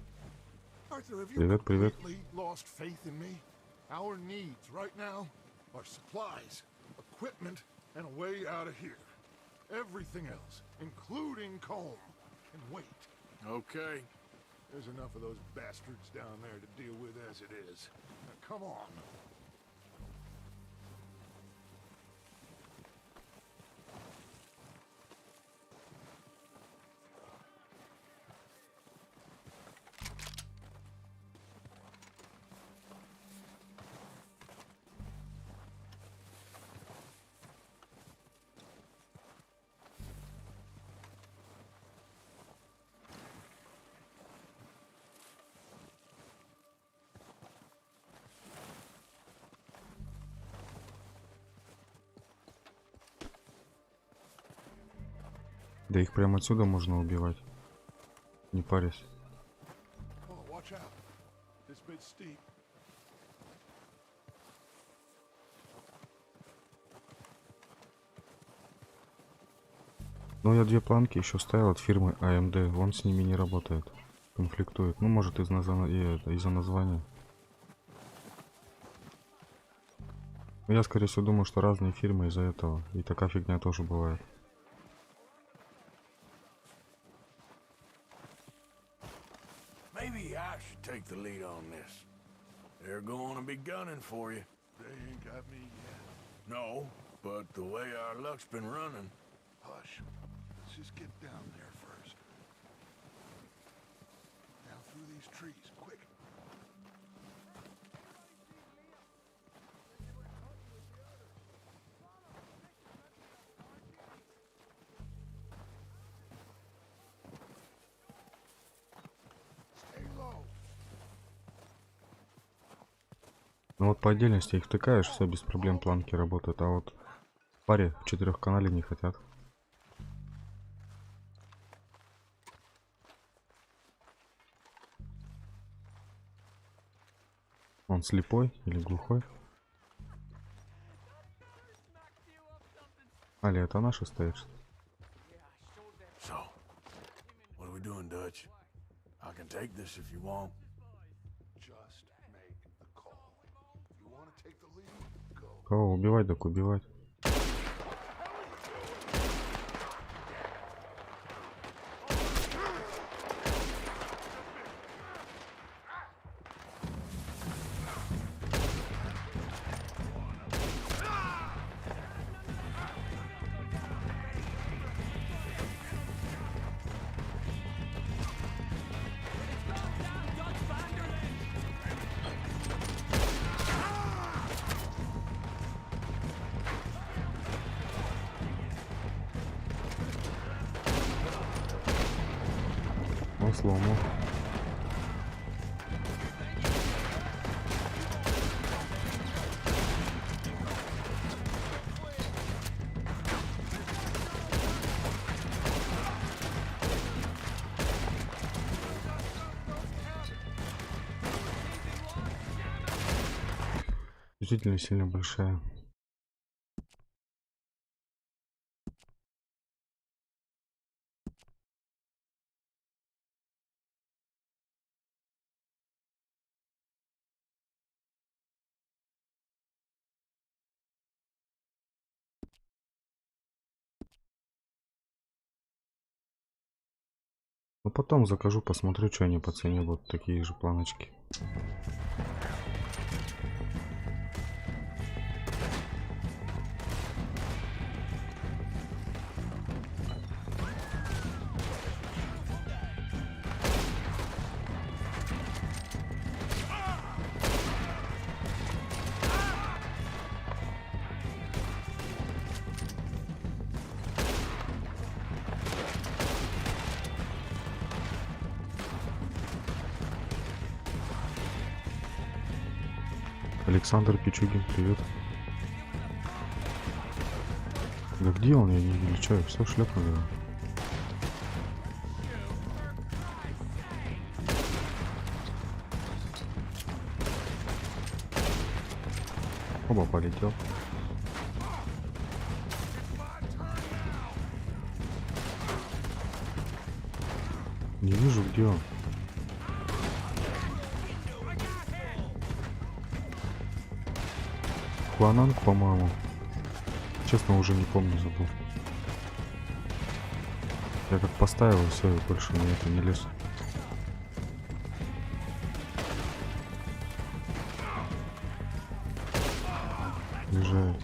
Arthur, have you Привет, привет. completely lost faith in me? Our needs right now are supplies, equipment, and a way out of here. Everything else, including Colm, can wait. Okay. There's enough of those bastards down there to deal with as it is. Now, come on. Да их прямо отсюда можно убивать. Не парясь. Oh, watch out. This bit's steep. Ну, я 2 планки еще ставил от фирмы AMD. Он с ними не работает. Конфликтует. Ну, может, из-за названия. Но я, скорее всего, думаю, что разные фирмы из-за этого. И такая фигня тоже бывает. Maybe I should take the lead on this. They're going to be gunning for you. They ain't got me yet. No, but the way our luck's been running. Hush. Let's just get down there first. Down through these trees, quick. Stay low. Ну вот по отдельности их тыкаешь, все без проблем, планки работают, а вот в паре в 4-канале не хотят. Он слепой или глухой? Али, это наша стоит? So, what are we doing, Dutch? I can take this if you want. Just make the call. You want to take the lead? Go. Кого убивать, так убивать. Он сломал. Действительно сильно большая. Ну потом закажу, посмотрю, что они по цене будут, такие же планочки. Александр Пичугин, привет. Да где он? Я не видел, что я все шлепнул. Оба полетел. Не вижу, где он. Клананг, по-моему. Честно, уже не помню, забыл. Я как поставил, и все, и больше на это не лез. Уезжает.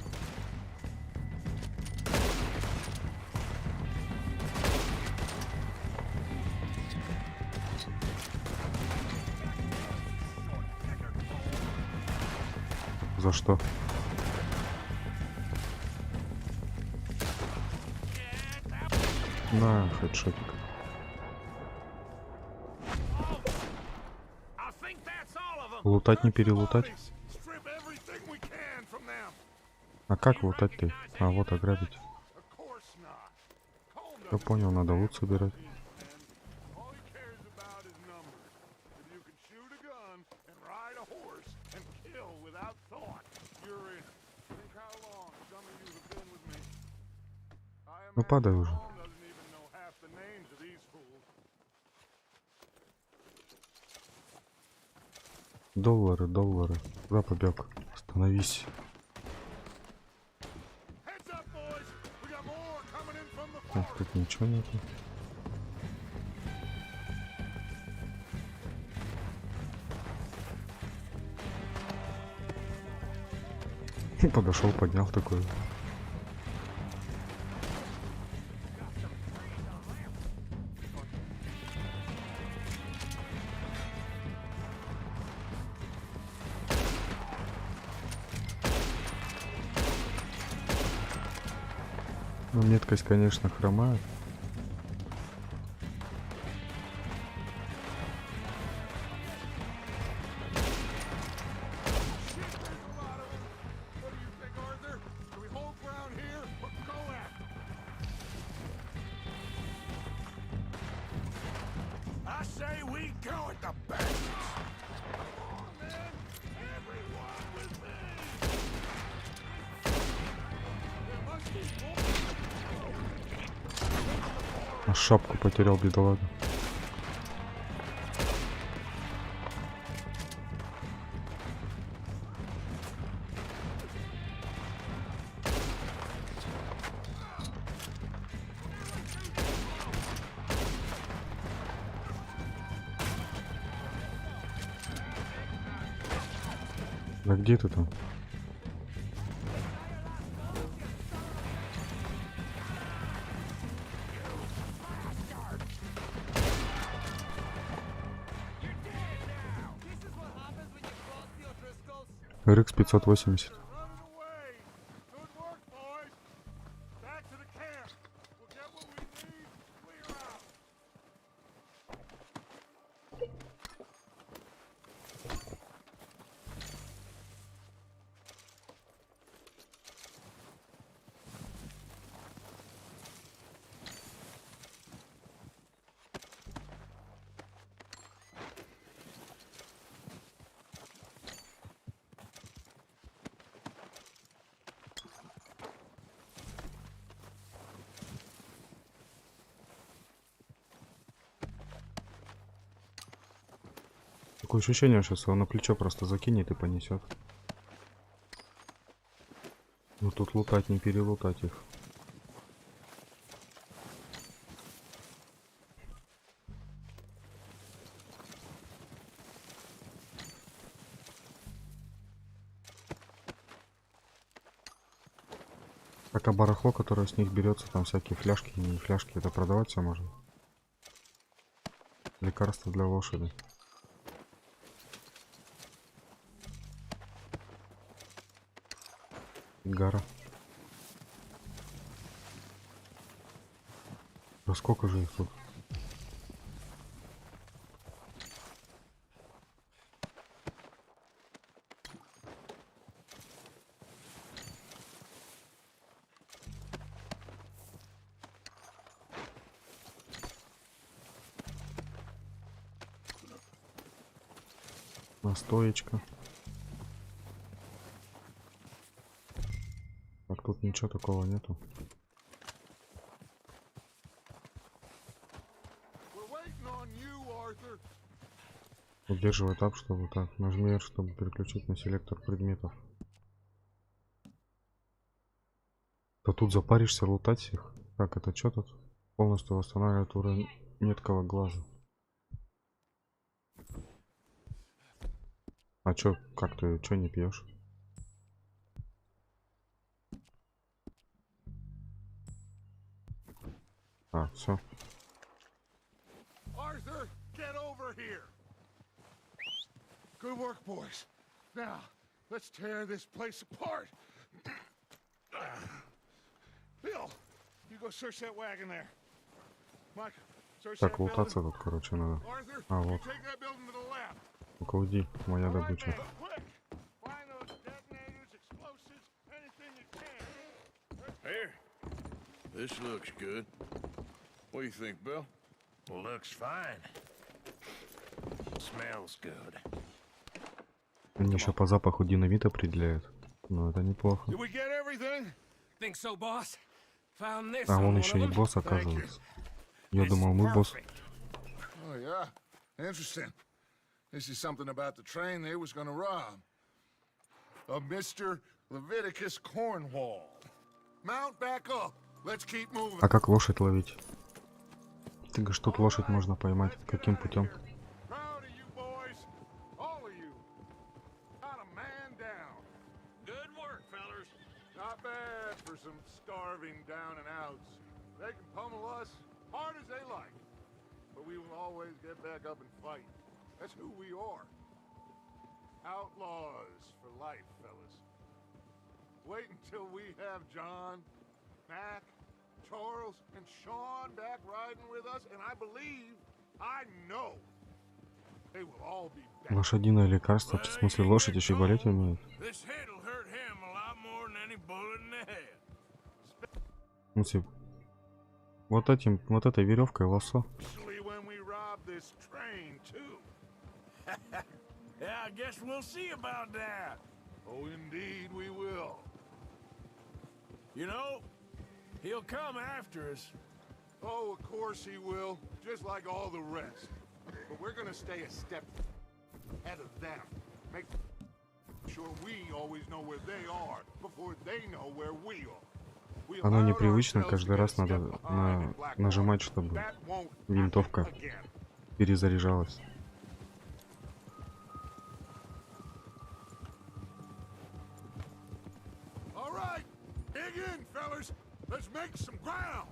За что? На, хедшотик. Лутать не перелутать? А как лутать-то? А вот ограбить. Я понял, надо лут собирать. Ну падай уже. Доллары, доллары. Куда побег? Остановись. Так, тут ничего нету. Подошел, поднял такой. Ну, меткость, конечно, хромает. Аж шапку потерял, бедолага. Да где ты там? RX 580. Такое ощущение, что он на плечо просто закинет и понесет. Ну тут лутать, не перелутать их. Пока барахло, которое с них берется, там всякие фляжки, не фляжки, это продавать все можно. Лекарства для лошади. Гора. Да сколько же их тут? Настоечка. Так, тут ничего такого нету. Удерживай тап, чтобы так. Нажми R, чтобы переключить на селектор предметов. Да тут запаришься лутать всех. Так, это что тут? Полностью восстанавливает уровень меткого глаза. А чё, как ты, чё не пьешь? А, все. Arthur, get over here. Good work, boys. Now, let's tear this place apart. Bill, you go search that wagon there. Mike, search that Так, building. лутаться тут, короче, надо. Arthur, А, you вот. take that building to the left. Ну-ка уйди, моя All right, добыча. man, quick. Find those detonators, explosives, anything you can. Here. This looks good. What do you think, Bill? Well, looks fine. Smells good. Они еще по запаху динамит определяют. Но это неплохо. Did we get everything? Think so, boss? Found this А on он one еще of и them. босс, оказывается. Я This думал, is мы босс. perfect. Oh, yeah. Interesting. This is something about the train they was gonna rob. Of Mr. Leviticus Cornwall. Mount back up. Let's keep moving. А как лошадь ловить? Ты говоришь, тут лошадь можно поймать. Каким путем? Proud of you boys. All of you. Not a man down. Good work, fellas. Not bad for some starving down and outs. They can pummel us hard as they like. But we will always get back up and fight. That's who we are. Outlaws for life, fellas. Wait until we have John, Mac, Charles, and Sean back riding with us, and I believe, I know, they will all be back. Лошадиное лекарство. В смысле, лошадь еще и болеть умеет. This hit'll hurt him a lot more than any bullet in the head. В смысле, вот этой веревкой лосо. Especially when we rob this train, too. Yeah, I guess we'll see about that. Oh, indeed we will. You know, he'll come after us, Oh, of course he will, just like all the rest. But we're gonna stay a step ahead of them. Make sure we always know where they are before they know where we are. We Оно allowed непривычно, ourselves каждый to get a раз step надо behind in Blackwater. нажимать, чтобы That won't винтовка happen again. перезаряжалась. All right, dig in, fellas. Let's make some ground.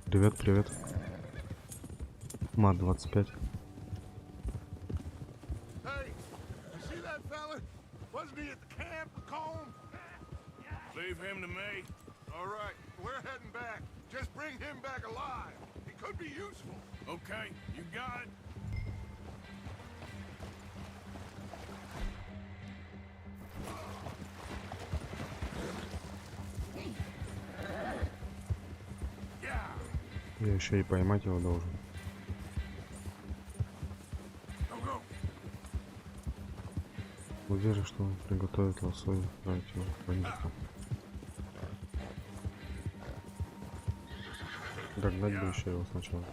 Привет, привет. Мат 25. Hey, you see that fella? Wasn't he at the camp with Colm? Leave him to me. All right, we're heading back. Just bring him back alive. He could be useful. Okay, you got it. Я еще и поймать его должен. Уверен, что он приготовит лосой, отправить его в бандитов. Догнать бы еще его сначала.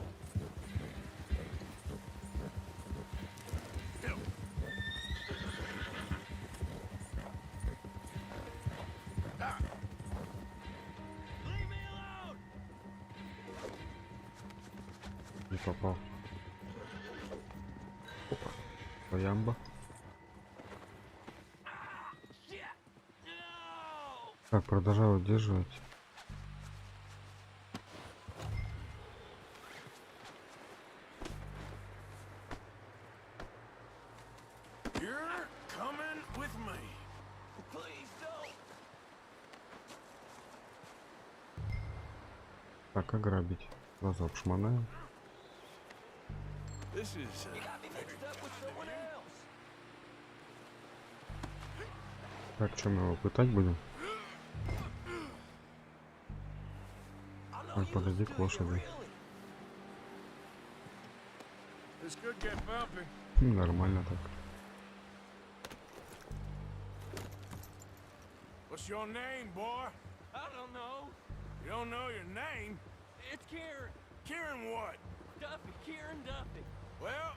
Не попал. Опа. Поямба. Так, продолжаю удерживать. You're coming with me. Please don't. Так, ограбить. Глаза обшмонаем. This is You got me mixed up with someone else. Так, что мы его пытать будем? I know Так, you подойди was к doing it лошади. really. this could get bumpy. Нормально так. What's your name, boy? I don't know. You don't know your name? It's Kieran. Kieran what? Duffy. Kieran Duffy. Well,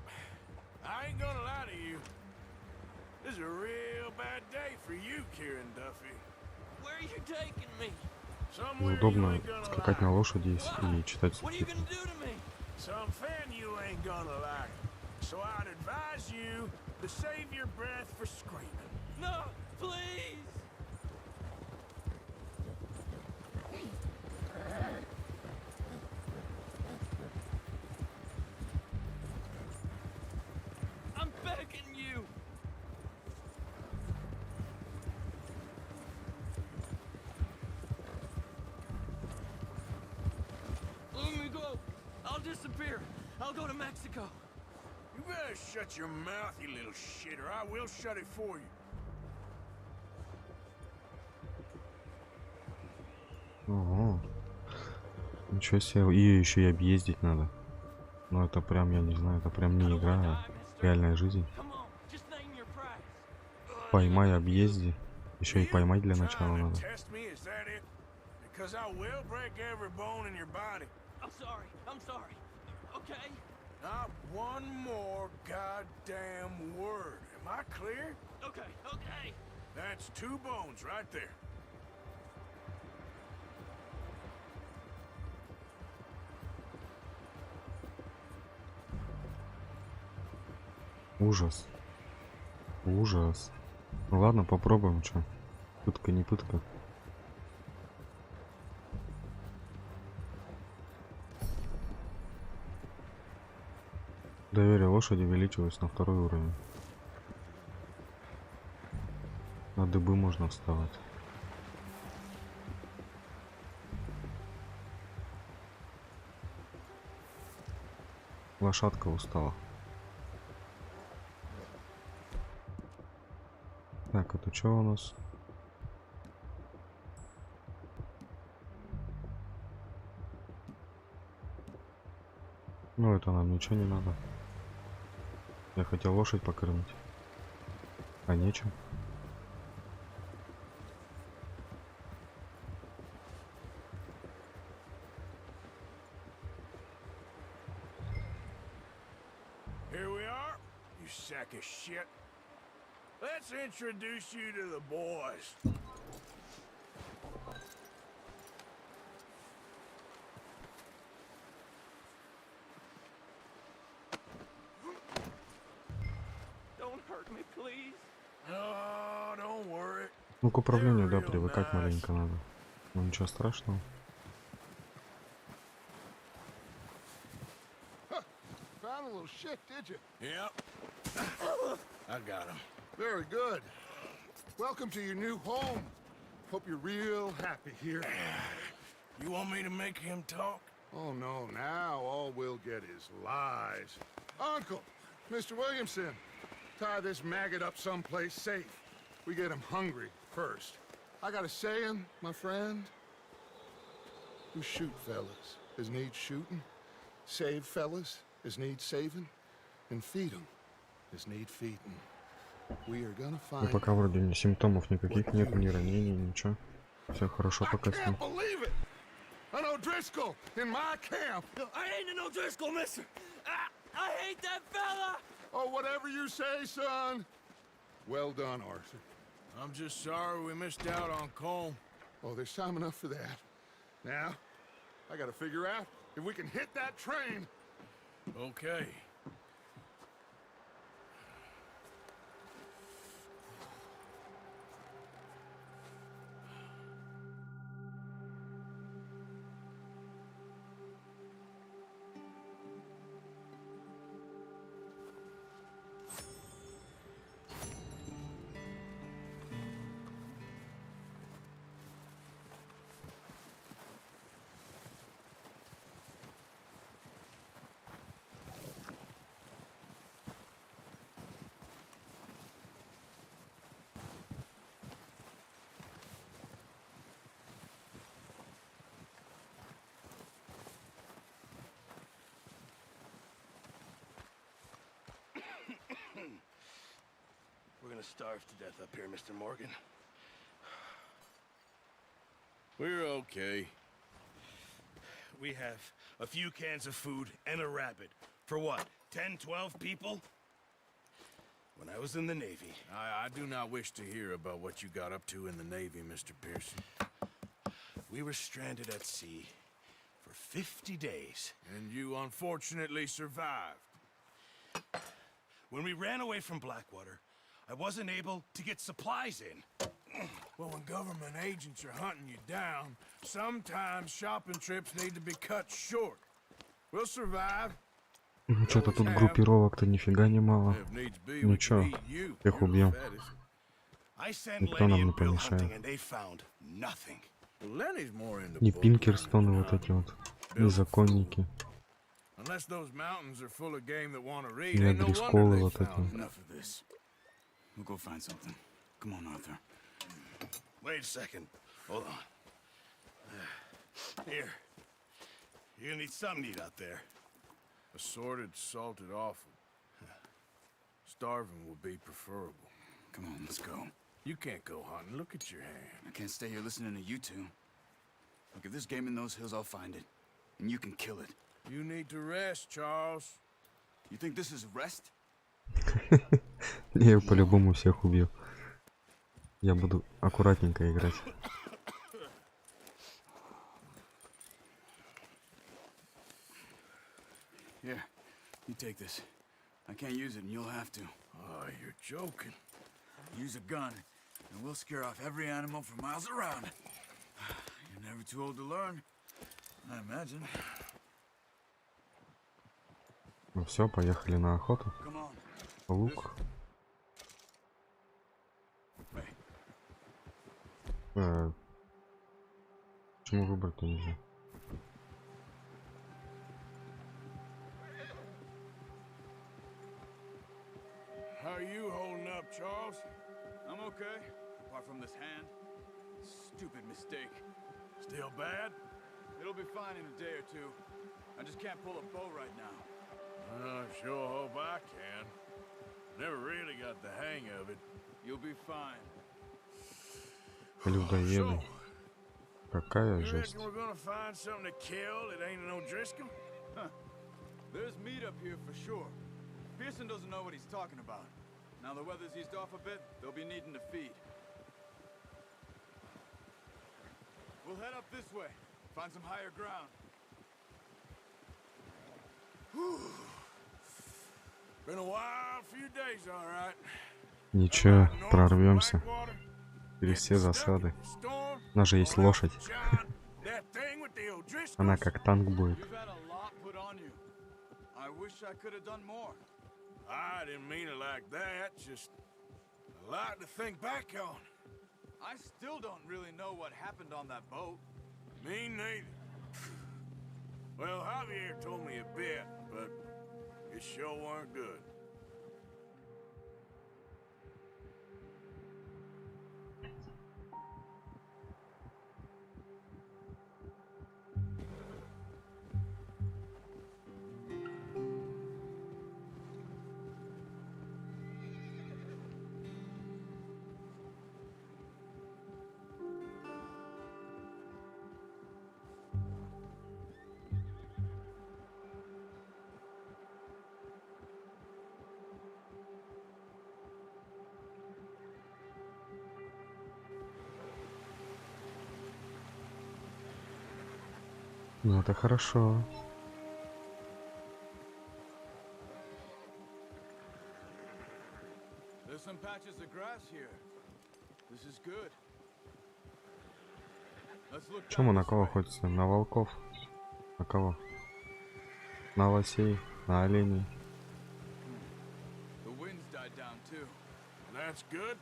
I ain't gonna lie to you. This is a real bad day for you, Kieran Duffy. Where are you taking me? Somewhere you Удобно ain't gonna скакать на like. лошади и читать What are you субтитры. gonna do to me? Something you ain't gonna like. So I'd advise you to save your breath for screaming. No, please. I'm begging you. Let me go. I'll disappear. I'll go to Mexico. You better shut your mouth, you little shit, or I will shut it for you. Ого. Ничего себе. Ее еще и объездить надо. Ну это прям, я не знаю, это прям не игра, а реальная жизнь. Come on, just name your price. Поймай, объезди. Еще и поймать для начала Trying to надо. test me, is that it? Because I will break every bone in your body. I'm sorry. I'm sorry. Okay? Not one more goddamn word. Am I clear? Okay. Okay. That's 2 bones right there. Ужас. Ужас. Ну ладно, попробуем, что. Пытка не пытка. Доверие лошади увеличилось на 2-й уровень. На дыбы можно вставать. Лошадка устала. Так, это что у нас? Ну, это нам ничего не надо. Я хотел лошадь покормить. А нечем. Here we are, you sack of shit. Let's introduce you to the boys. Don't hurt me, please. Oh, don't worry. Ну, к управлению, да, привыкать маленько надо. Ну, ничего страшного. Found a little shit, did you? Yep. I got him. Very good. Welcome to your new home. Hope you're real happy here. You want me to make him talk? Oh, no, now all we'll get is lies. Uncle, Mr. Williamson, tie this maggot up someplace safe. We get him hungry first. I got a saying, my friend. We shoot fellas as need shooting, save fellas as need saving, and feed them as need feeding. We are gonna Ну, find... пока вроде ни симптомов никаких нет, ни ранений, ничего. Все хорошо пока с ним. I can't believe it! An O'Driscoll in my camp! I ain't an O'Driscoll, mister. I hate that fella. Oh, whatever you say, son. Well done, Arthur. I'm just sorry we missed out on Colm. Oh, there's time enough for that. Now, I gotta figure out if we can hit that train. Okay. We're gonna starve to death up here, Mr. Morgan. We're okay. We have a few cans of food and a rabbit. For what, 10, 12 people? When I was in the Navy... I do not wish to hear about what you got up to in the Navy, Mr. Pearson. We were stranded at sea for 50 days. And you unfortunately survived. When we ran away from Blackwater, I wasn't able to get supplies in. Well, when government agents are hunting you down, sometimes shopping trips need to be cut short. We'll survive. Что-то тут группировок-то нифига не мало. Ничего, их убьем. Никто нам не помешает. Ни Пинкерстоны вот эти вот, ни законники. Ни Адрисколы вот эти. We'll go find something. Come on, Arthur. Wait a second. Hold on. Here. You're gonna need something to eat out there. Assorted, salted offal. Starving would be preferable. Come on, let's go. You can't go hunting. Look at your hand. I can't stay here listening to you two. Look, if there's game in those hills, I'll find it. And you can kill it. You need to rest, Charles. You think this is rest? Я по-любому всех убью. Я буду аккуратненько играть. Here, you take this. I can't use it and you'll have to. Oh, you're joking. Use a gun and we'll scare off every animal for miles around. You're never too old to learn, I imagine. Ну все, поехали на охоту. Come on. Лук. Почему выбрать-то нельзя? How are you holding up, Charles? I'm okay, apart from this hand. Stupid mistake. Still bad? It'll be fine in a day or two. I just can't pull a bow right now. I sure hope I can. Never really got the hang of it. You'll be fine. Людоеды. Какая You жесть. reckon we're gonna find something to kill that ain't an O'Driscoll? Huh. There's meat up here for sure. Pearson doesn't know what he's talking about. Now the weather's eased off a bit, they'll be needing to feed. We'll head up this way. Find some higher ground. Been a wild few days, all right. Ничего, прорвемся. Через все засады. У нас же есть лошадь. Она как танк будет. You've had a lot put on you. I wish I could have done more. I didn't mean it like that, just a lot to think back on. I still don't really know what happened on that boat. Me neither. Well, Javier told me a bit, but it sure weren't good. Ну это хорошо. There's some patches of grass here. This is good. Let's look Чему down на this кого way. охотиться? На волков? На кого? На лосей? На оленей? The wind's died down too. That's good.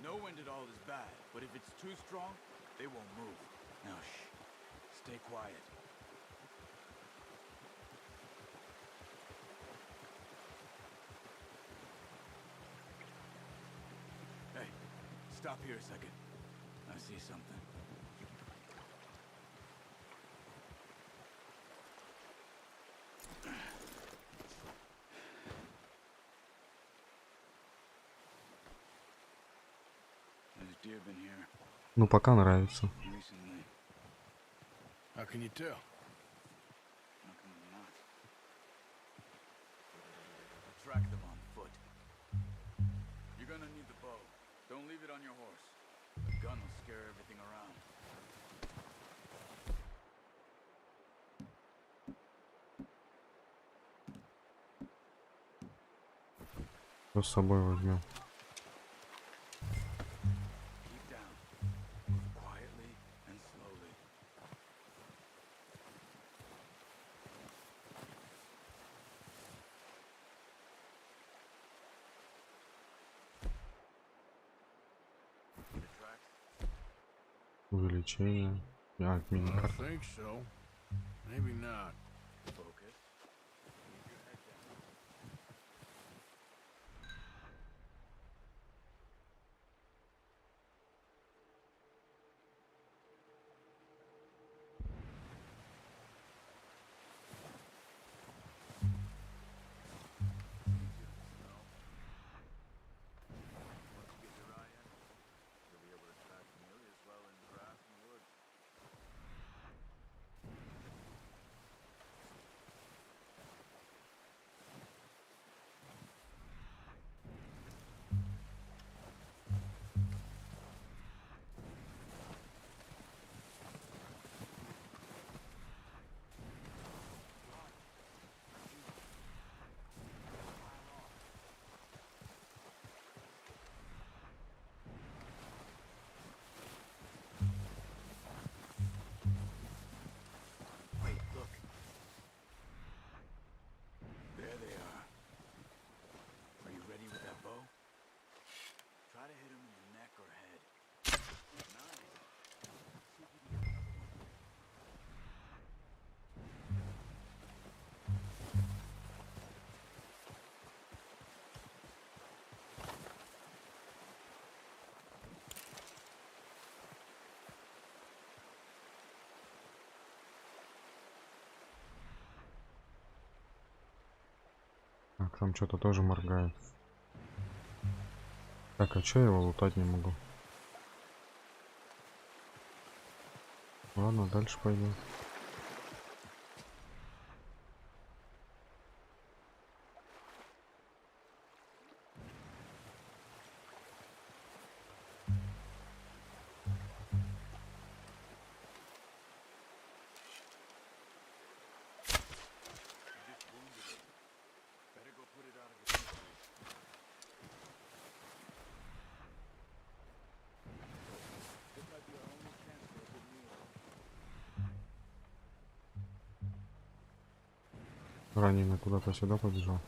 No wind at all is bad, but if it's too strong, they won't move. Now shh. Stay quiet. Hey, stop here a second. I see something. There's deer been here Ну пока нравится. recently. How can you tell? How come not? Track them on foot. You're gonna need the bow. Don't leave it on your horse. The gun will scare everything around. Что с собой возьмем? Keep down. Move quietly and slowly. The tracks. Увеличение. I Миникарта. think so. Maybe not. Focus. Keep your head down. Once you get your eye in, you'll be able to track nearly as well in grass and wood. Wait, look. There they are. Are you ready with that bow? Try to hit him in the neck or head. Nice. See if you can get another one. Так, там что-то тоже моргает. Так, а чё я его лутать не могу? Ладно, дальше пойдем. Раненый куда-то сюда побежал.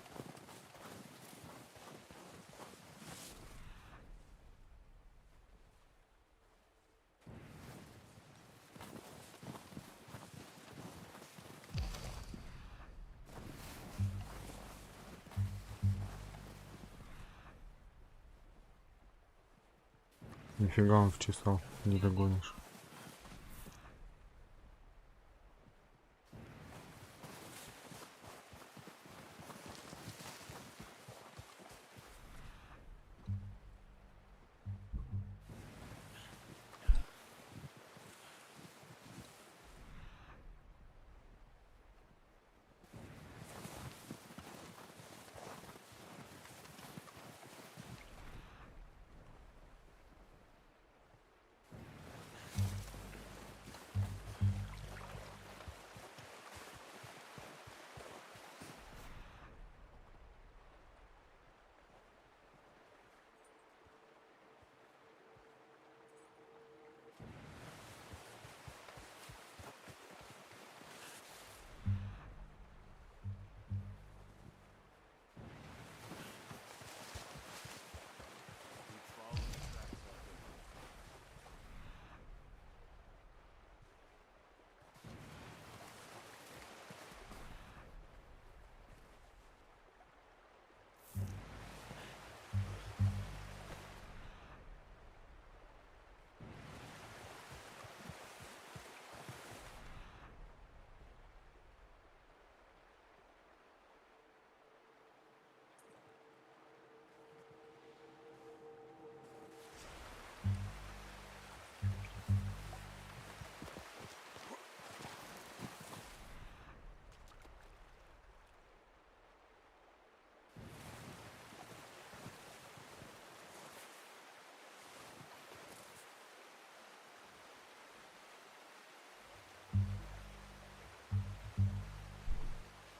Нифига он вчесал, не догонишь.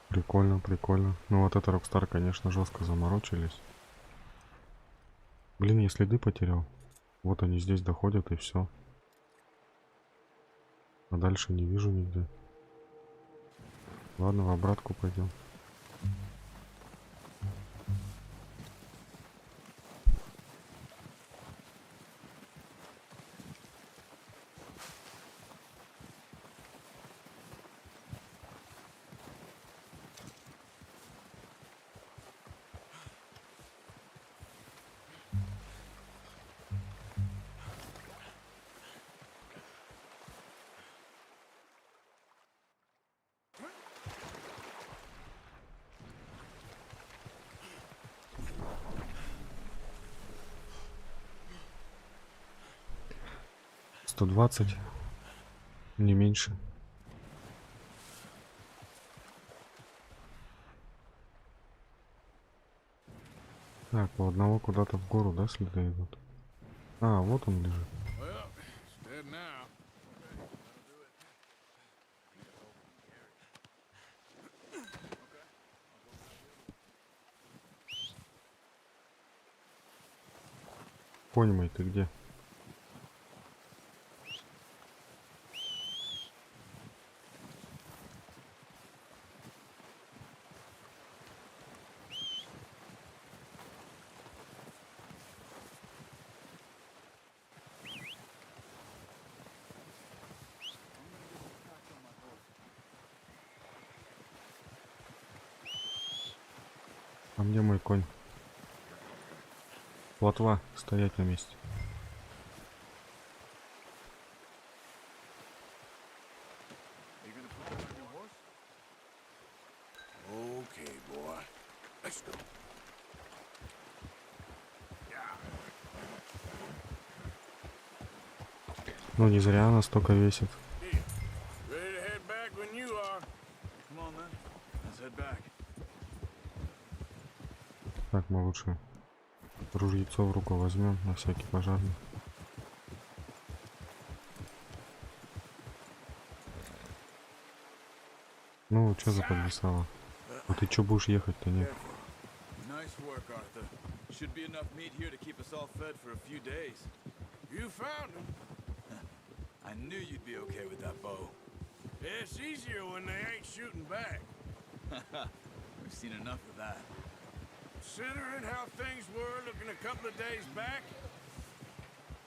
Прикольно, прикольно. Ну вот это Rockstar, конечно, жестко заморочились. Блин, я следы потерял. Вот они здесь доходят и все. А дальше не вижу нигде. Ладно, в обратку пойдем. $120, не меньше. Так, у одного куда-то в гору, да, следы идут? А, вот он лежит. Well, it's dead now. Конь мой, ты где? А где мой конь? Плотва, стоять на месте. Okay, boy. Let's go. Yeah. Ну не зря она столько весит. Here. Ready to head back when you are. Come on, then. Let's head back. Так, мы лучше ружьецо в руку возьмем на всякий пожарный. Ну, что заподвисало? А ты чё будешь ехать-то, нет? Nice work, Arthur. Should be enough meat here to keep us all fed for a few days. You found him. I knew you'd be okay with that bow. It's easier when they ain't shooting back. We've seen enough of that. Considering how things were looking a couple of days back,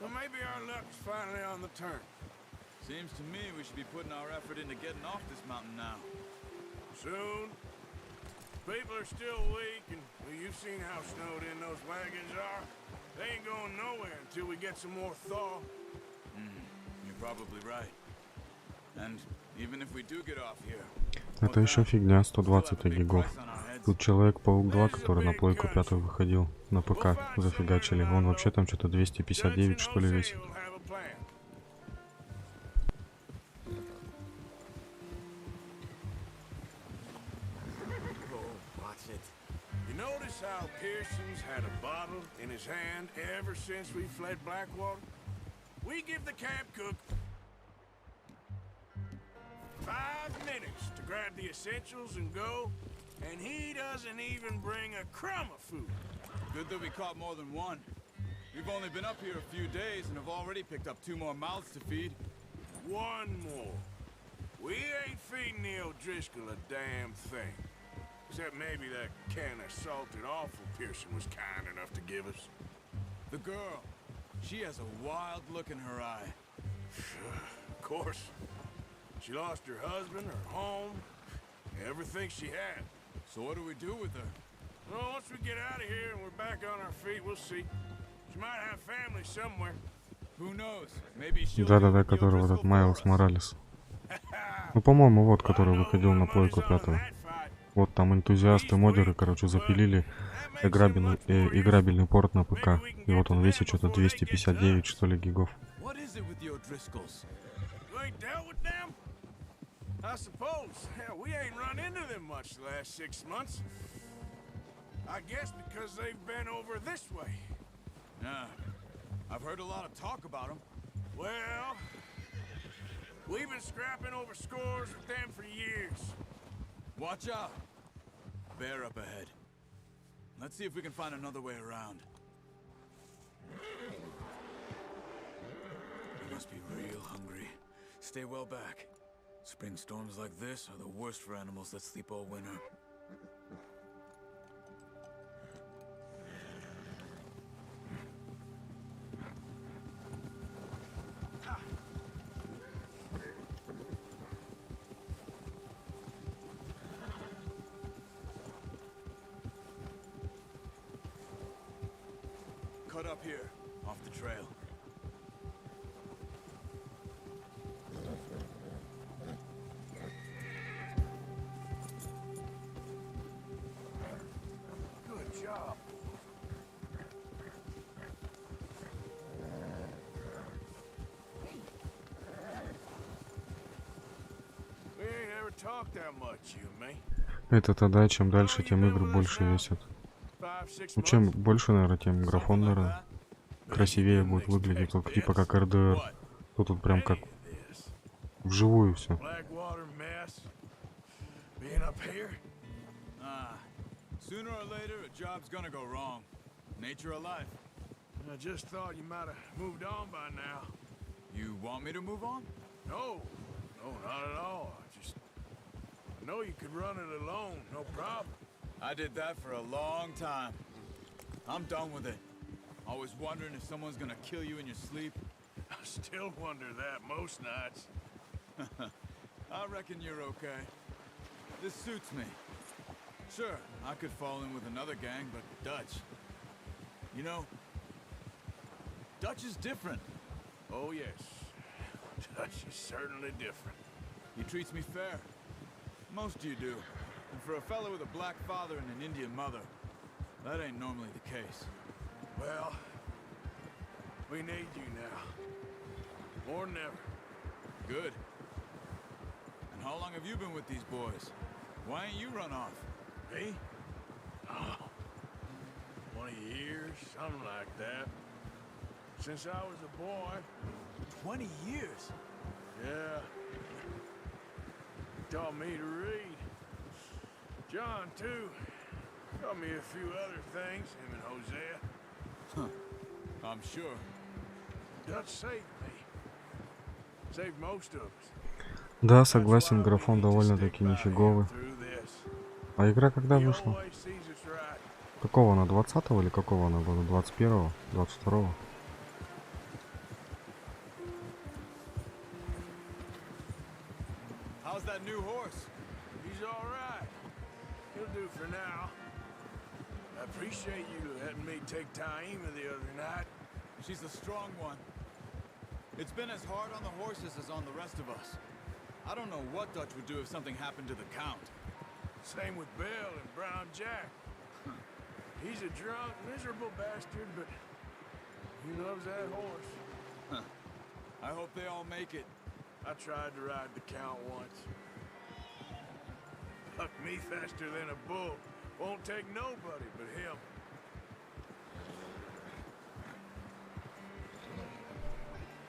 well, maybe our luck's finally on the turn. Seems to me we should be putting our effort into getting off this mountain now. Soon. People are still weak, and well, you've seen how snowed in those wagons are. They ain't going nowhere until we get some more thaw. You're probably right. And even if we do get off here, Это еще фигня, 120 гигов. Тут Человек-паук 2, который на плойку 5 выходил, на ПК зафигачили. Он вообще там что-то 259 что ли весит. How Pearson's had a bottle in his hand ever since we fled Blackwater? We give the camp cook 5 minutes to grab the essentials and go, and he doesn't even bring a crumb of food. good that we caught more than one. We've only been up here a few days and have already picked up 2 more mouths to feed. One more. We ain't feeding the O'Driscoll a damn thing. Except maybe that can of salted offal Pearson was kind enough to give us. The girl, she has a wild look in her eye. Of course. She lost her husband, her home, everything she had. So what do we do with her? Well, once we get out of here and we're back on our feet, we'll see. She might have family somewhere. Who knows? Maybe she'll Да-да-да, который вот этот Майлз Моралес. Ну, по-моему, вот, который выходил на плойку 5. Вот там энтузиасты, модеры, короче, запилили играбельный порт на ПК. И вот он весит что-то 259, что ли, гигов. I suppose. Hell, we ain't run into them much the last 6 months. I guess because they've been over this way. Yeah, I've heard a lot of talk about them. Well, we've been scrapping over scores with them for years. Watch out. Bear up ahead. Let's see if we can find another way around. You must be real hungry. Stay well back. Spring storms like this are the worst for animals that sleep all winter. Cut up here, off the trail. Good job. We ain't ever talked that much, you and me. Это тогда, чем дальше, тем игры больше весят. Ну, чем больше, наверное, тем графон, наверное, красивее будет выглядеть, вот, типа как РДР. Тут прям как вживую все. Sooner or later, a job's gonna go wrong. Nature of life. I just thought you might have moved on by now. You want me to move on? No, not at all. I know you could run it alone, no problem. I did that for a long time. I'm done with it. Always wondering if someone's gonna kill you in your sleep. I still wonder that most nights. I reckon you're okay. This suits me. Sure, I could fall in with another gang, but Dutch. You know, Dutch is different. Oh, yes. Dutch is certainly different. He treats me fair. Most of you do. And for a fellow with a black father and an Indian mother, that ain't normally the case. Well, we need you now. More than ever. Good. And how long have you been with these boys? Why ain't you run off? Me? Oh, 20 years, something like that. Since I was a boy. 20 years? Yeah. He taught me to read. John, too. Taught me a few other things, him and Hosea. Huh. I'm sure. Dutch saved me. Saved most of us. Да, согласен, графон довольно-таки нифиговый. А игра когда вышла? Какого она? 20-го или какого она года? 21-го? 22-го? How's that new horse? He's all right. He'll do for now. I appreciate you letting me take Taima the other night. She's a strong one. It's been as hard on the horses as on the rest of us. I don't know what Dutch would do if something happened to the Count. Same with Bill and Brown Jack. He's a drunk, miserable bastard, but he loves that horse. I hope they all make it. I tried to ride the Count once. Bucked me faster than a bull. Won't take nobody but him.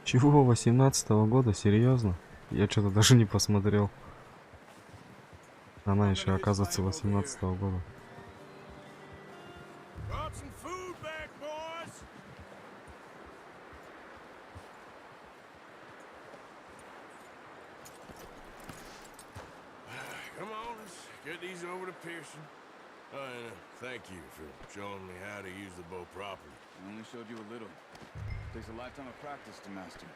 Чего, 18-го года? Серьезно? Я что-то даже не посмотрел. Она еще, оказывается, 18-го года. Come on, let's get these over to Pearson. And thank you for showing me how to use the bow properly. I only showed you a little. Takes a lifetime of practice to master.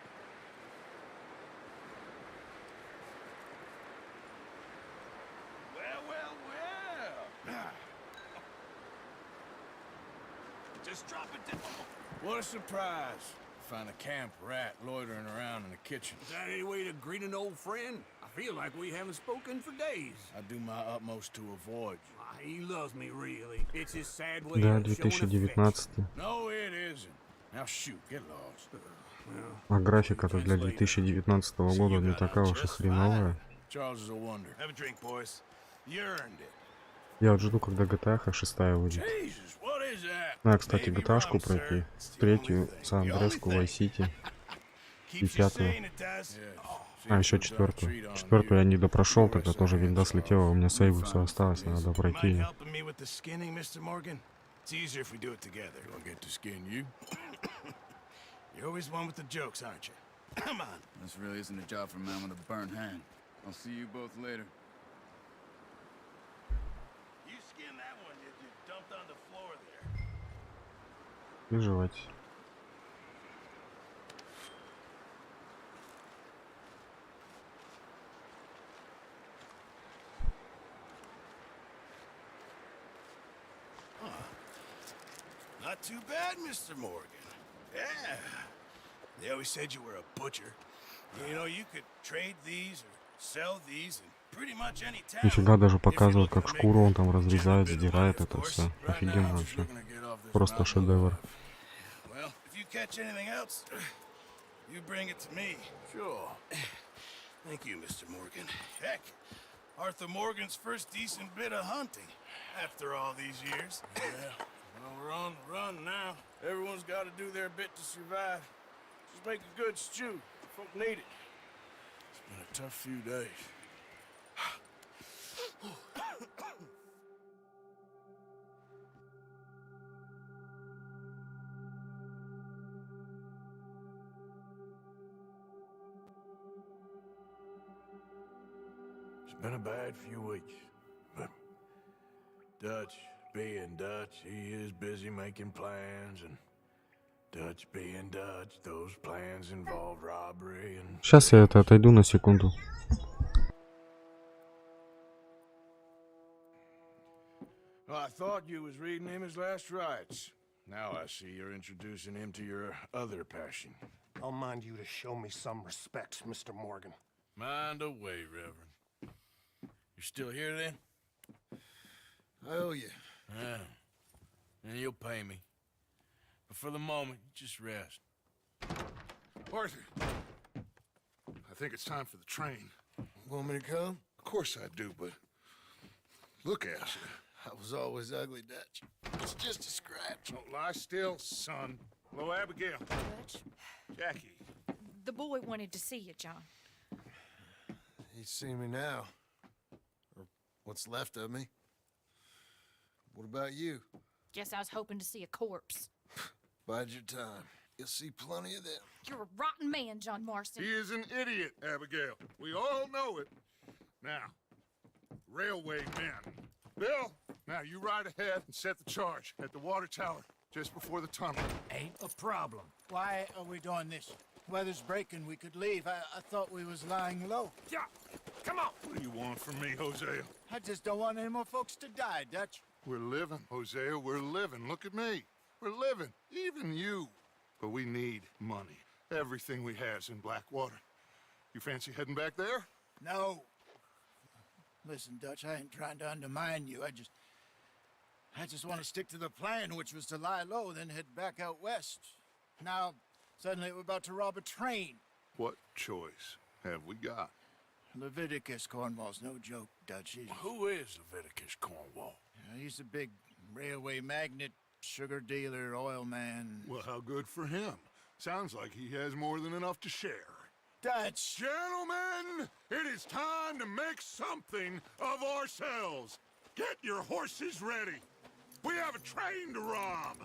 Well. Just drop it down. What a surprise. Find a camp rat loitering around in the kitchen. Is that any way to greet an old friend? I feel like we haven't spoken for days. I do my utmost to avoid you. He loves me, really. It's his sad way Да, of showing 2019. No, it isn't. Now shoot, get lost. А графика-то для 2019 года не такая уж и хреновая. Charles is a wonder. Have a drink, boys. You earned it. Я вот жду, когда GTA 6 выйдет. Jesus, what is that? Надо, кстати, GTA-шку пройти. Третью, Сан-Андреску, Вайс-Сити. И пятую. А, еще четвертую. Четвертую я не допрошел, тогда тоже винда слетела, у меня сейвы все осталось, надо пройти. It's easier if we do it together. Do I get to skin you? You're always one with the jokes, aren't you? Come on. This really isn't a job for a man with a burnt hand. I'll see you both later. You skinned that one, did you? Dumped on the floor there. Выживать. Not too bad, Mr. Morgan. Yeah. They always said you were a butcher. You know, you could trade these or sell these in pretty much any town. Нифига, даже показывают, как шкуру он там разрезает, сдирает это все. Офигенно вообще. Просто шедевр. Well, if you catch anything else, you bring it to me. Sure. Thank you, Mr. Morgan. Heck, Arthur Morgan's first decent bit of hunting after all these years. Yeah. Well, we're on the run now. Everyone's got to do their bit to survive. Just make a good stew. Folk need it. It's been a tough few days. It's been a bad few weeks, but Dutch being Dutch, he is busy making plans, and Dutch being Dutch, those plans involve robbery and... Сейчас я это отойду на секунду. Well, I thought you was reading him his last rites. Now I see you're introducing him to your other passion. I'll mind you to show me some respect, Mr. Morgan. Mind away, Reverend. You still here then? I owe you. Yeah. And you'll pay me. But for the moment, just rest. Arthur, think it's time for the train. Want me to come? Of course I do, but look at you. I was always ugly, Dutch. It's just a scratch. Don't lie still, son. Hello, Abigail. Dutch, Jackie. the boy wanted to see you, John. He's seen me now. Or what's left of me. What about you? Guess I was hoping to see a corpse. Bide your time. You'll see plenty of them. You're a rotten man, John Marston. He is an idiot, Abigail. We all know it. Now, railway men. Bill, now you ride ahead and set the charge at the water tower just before the tunnel. Ain't a problem. Why are we doing this? Weather's breaking. We could leave. I thought we was lying low. Yeah, come on. What do you want from me, Hosea? I just don't want any more folks to die, Dutch. We're living, Hosea. We're living. Look at me. We're living. Even you. But we need money. Everything we has in Blackwater. You fancy heading back there? No. Listen, Dutch, I ain't trying to undermine you. I just want to stick to the plan, which was to lie low, then head back out west. Now, suddenly we're about to rob a train. What choice have we got? Leviticus Cornwall's no joke, Dutch. Who is Leviticus Cornwall? He's a big railway magnate, sugar dealer, oil man. Well, how good for him. Sounds like he has more than enough to share. Dutch! Gentlemen, it is time to make something of ourselves. Get your horses ready. We have a train to rob.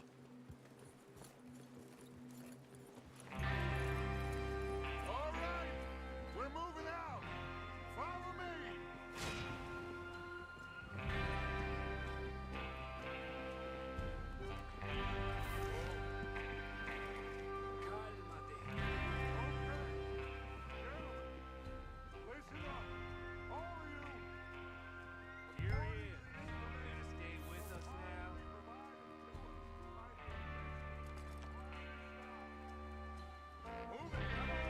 All right, we're moving out. Follow me. Listen up, all of you. Here he is. Gonna stay with us now? Move it, come on.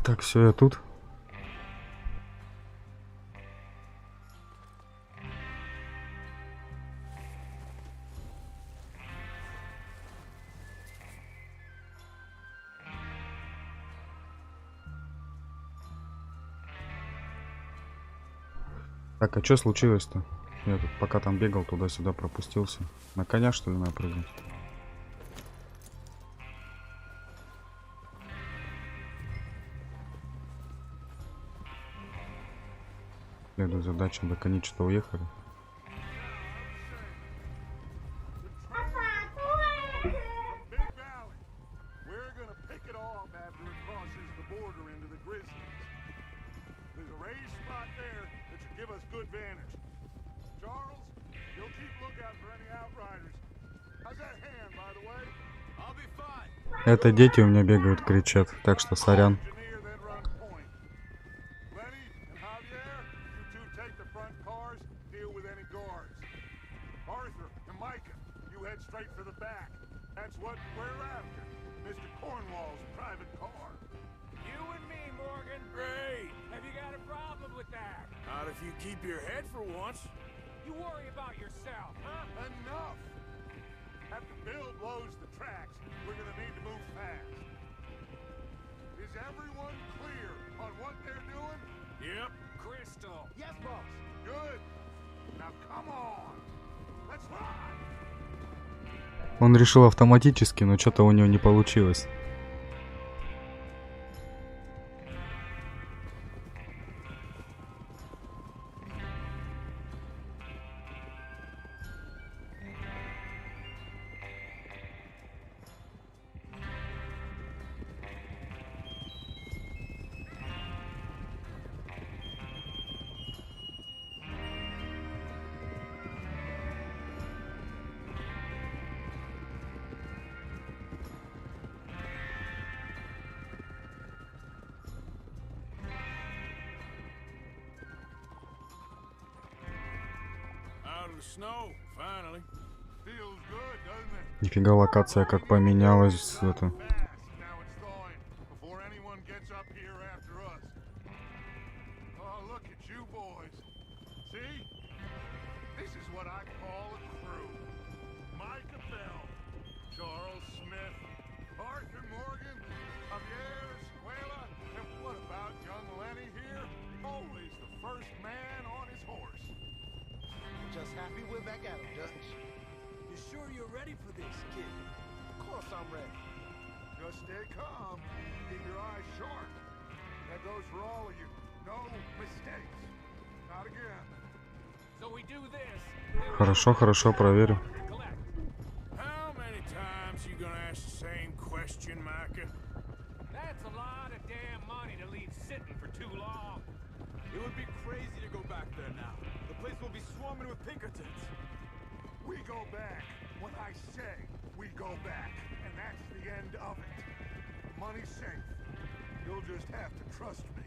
Так, все, я тут. Так, а что случилось-то? Я тут пока там бегал туда-сюда, пропустился. На коня, что ли, надо прыгнуть? Следует задача, до кони что-то уехали. Это дети у меня бегают, кричат, так что сорян. Not if you keep your head for once. You worry about yourself, huh? Enough! After Bill blows the tracks, we're gonna need to move fast. Is everyone clear on what they're doing? Yep. Crystal. Yes, boss. Good. Now come on. Let's ride. Он решил автоматически, но что-то у него не получилось. Snow, finally. Feels good, doesn't it? Нифига локация как поменялась. Это. Now it's thawing before anyone gets up here after us. Oh, look at you boys. See? This is what I call a crew. Micah Bell, Charles Smith, Arthur Morgan, Javier Escuela, and what about young Lenny here? Always the first man on his horse. Just happy we're back at him, Dutch. You sure you're ready for this, kid? Of course I'm ready. Just stay calm. Keep your eyes sharp. That goes for all of you. No mistakes. Not again. So we do this. Хорошо, хорошо, проверю. How many times you gonna ask the same question, Micah? That's a lot of damn money to leave sitting for too long. It would be crazy to go back there now. The place will be swarming with Pinkertons. We go back when I say we go back, and that's the end of it. Money's safe. You'll just have to trust me.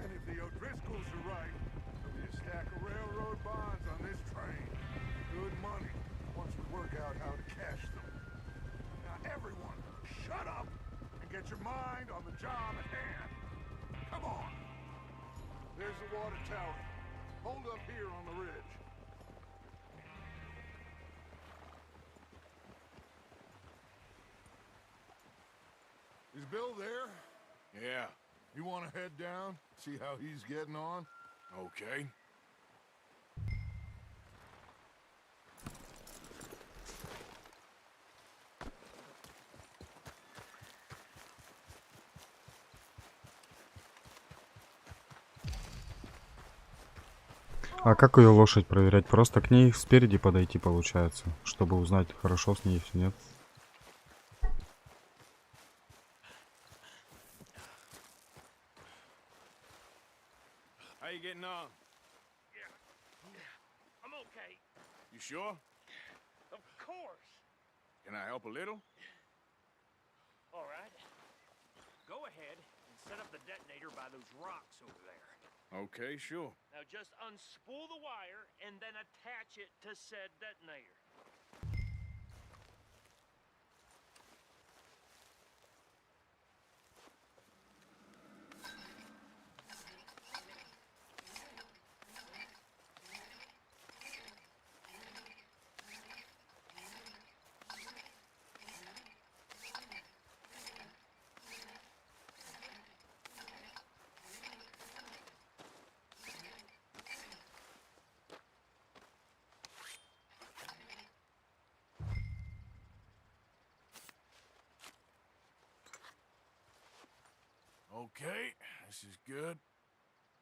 And if the O'Driscolls are right, there'll be a stack of railroad bonds on this train. Good money, once we work out how to cash them. Now everyone, shut up and get your mind on the job at hand. Come on. There's the water tower. Hold up here on the ridge. Is Bill there? Yeah. You want to head down, see how he's getting on? Okay. А как ее лошадь проверять? Просто к ней спереди подойти получается, чтобы узнать, хорошо с ней, если нет. How you getting on? Yeah. I'm okay. You sure? Of course. Can I help a little? All right. Go ahead and set up the detonator by those rocks over there. Okay, sure. Now just unspool the wire and then attach it to said detonator. Okay, this is good.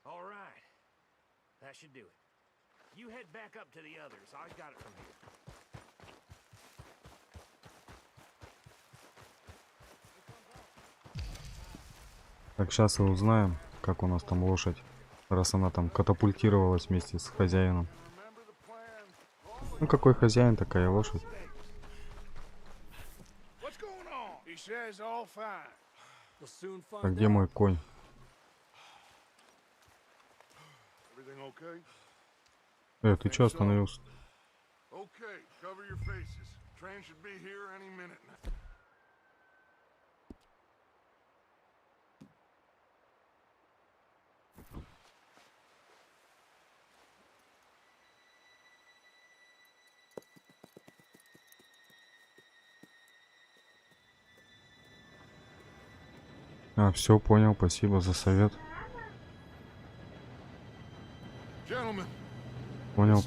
All right. That should do it. You head back up to the others. I got it from here. Так, сейчас и узнаем, как у нас там лошадь, раз она там катапультировалась вместе с хозяином. Ну какой хозяин, такая лошадь. Так, где мой конь? Ты чё остановился? Все, понял, спасибо за совет. Понял.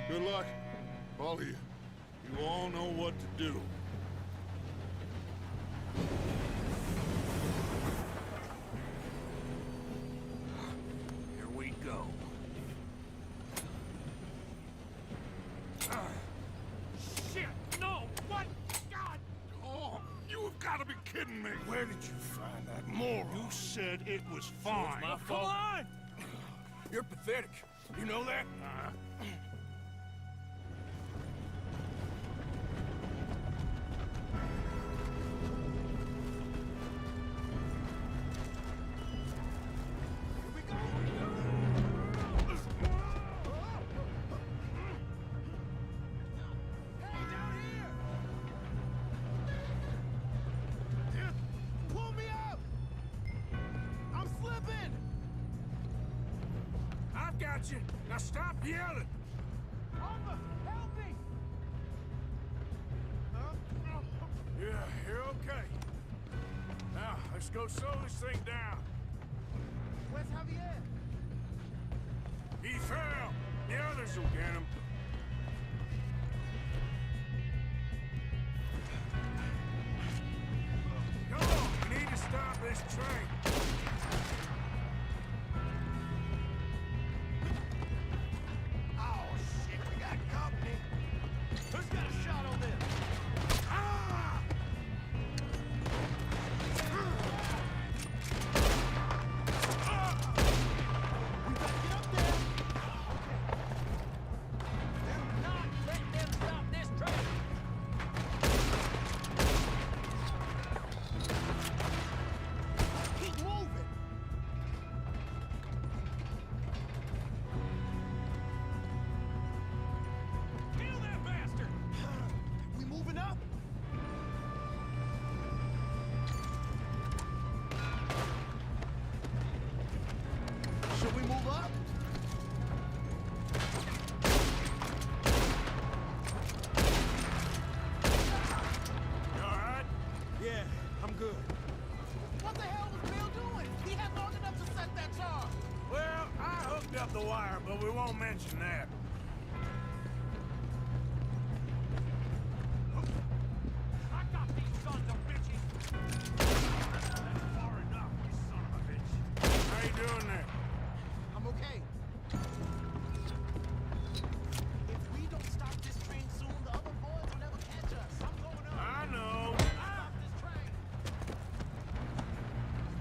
Good luck, all of you. You all know what to do. Here we go. Shit! No! What? God! Oh, you have got to be kidding me. Where did you find that moron? You said it was It's fine. my fault. Come on! You're pathetic. You know that? Got you. Now stop yelling. Arthur, help me! Yeah, you're okay. Now, let's go slow this thing down. Where's Javier? He fell. The others will get him. Come on, we need to stop this train. Should we move up? You alright? Yeah, I'm good. What the hell was Bill doing? He had long enough to set that charge. Well, I hooked up the wire, but we won't mention that. I got these sons of bitches. Far enough, you son of a bitch. How you doing there? I'm okay. If we don't stop this train soon, the other boys will never catch us. I'm going up. I know. Stop this train.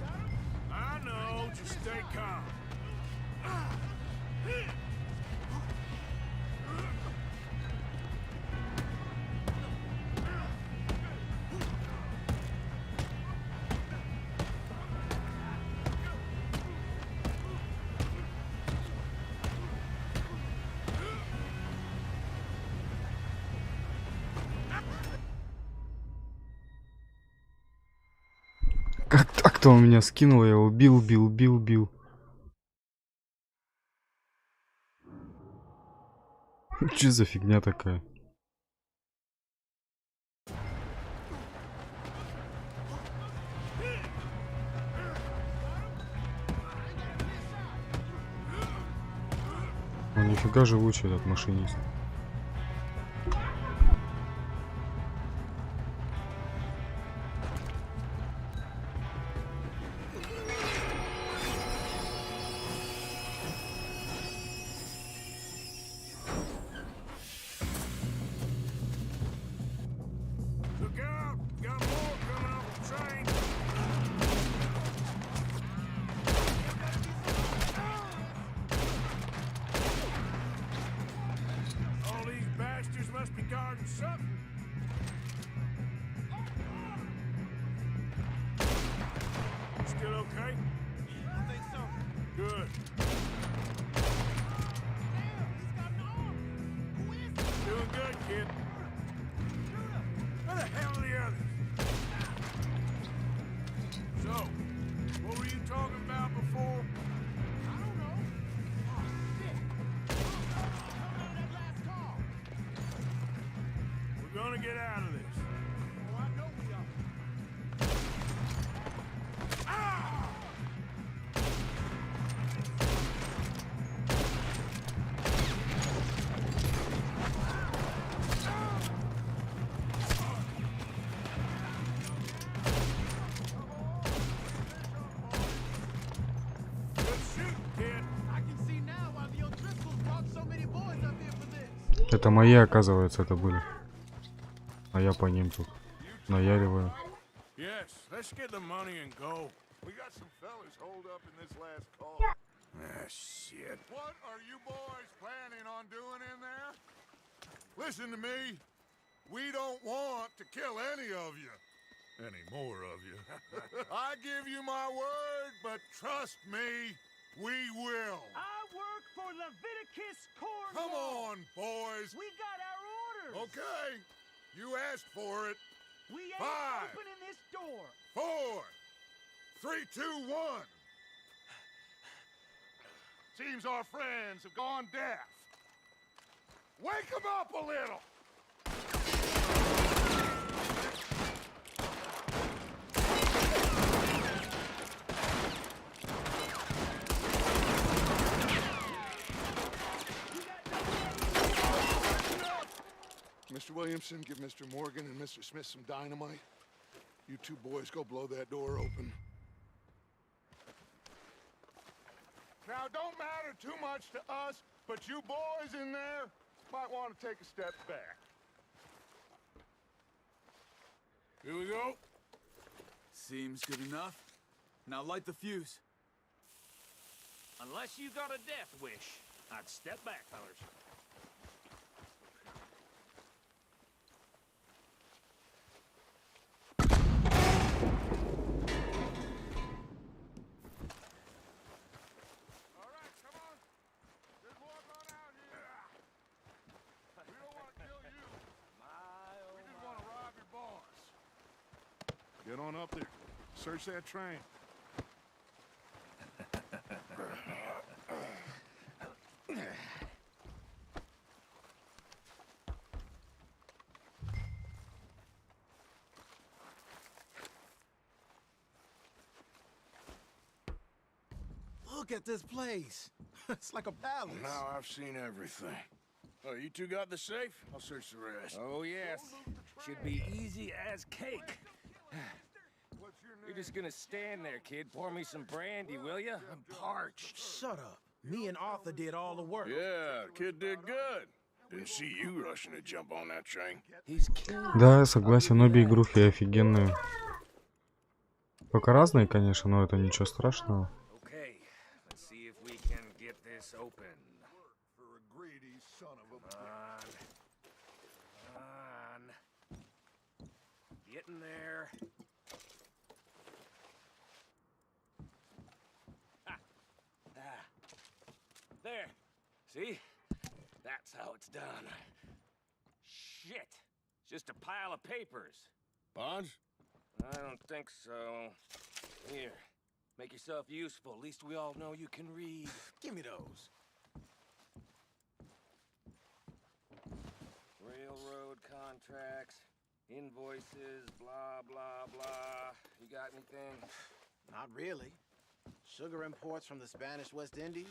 Got him? I know. Just stay calm. Как так-то он меня скинул, я его бил. Че за фигня такая? Он нифига живучий, этот машинист. Must be guarding something. Still okay? I think so. Good. Doing good, kid. Where the hell are the others? So, what were you talking about before? I don't know. Oh, shit. Coming out of that last call. We're gonna get out of this. Oh, I know we are. Ah! Это мои, оказывается, это были. А я по ним тут наяриваю. Yes, let's get the money and go. We got some fellas holed up in this last call. Ah, shit. What are you boys planning on doing in there? Listen to me. We don't want to kill any of you. Any more of you. I give you my word, but trust me, we will. I work for Leviticus Cornwall. Come on, boys. We got our orders. Okay. You asked for it. We ain't 5, opening this door. 4, 3, 2, 1. Seems our friends have gone deaf. Wake them up a little. Mr. Williamson, give Mr. Morgan and Mr. Smith some dynamite. You two boys go blow that door open. Now, don't matter too much to us, but you boys in there might want to take a step back. Here we go. Seems good enough. Now light the fuse. Unless you got a death wish, I'd step back, fellas. Get on up there. Search that train. Look at this place. It's like a palace. Now I've seen everything. Oh, you two got the safe? I'll search the rest. Oh, yes. Should be easy as cake. You're just gonna stand there, kid. Pour me some brandy, will ya? I'm parched. Shut up. Me and Arthur did all the work. Yeah, kid did good. Didn't see you rushing to jump on that train. He's king. Да, согласен, обе игрухи офигенные. Пока разные, конечно, но это ничего страшного. Okay, let's see if we can get this open. For a greedy son of a Come on. Getting there. There. See? That's how it's done. Shit. Just a pile of papers. Bonds? I don't think so. Here. Make yourself useful. At least we all know you can read. Give me those. Railroad contracts, invoices, blah, blah, blah. You got anything? Not really. Sugar imports from the Spanish West Indies.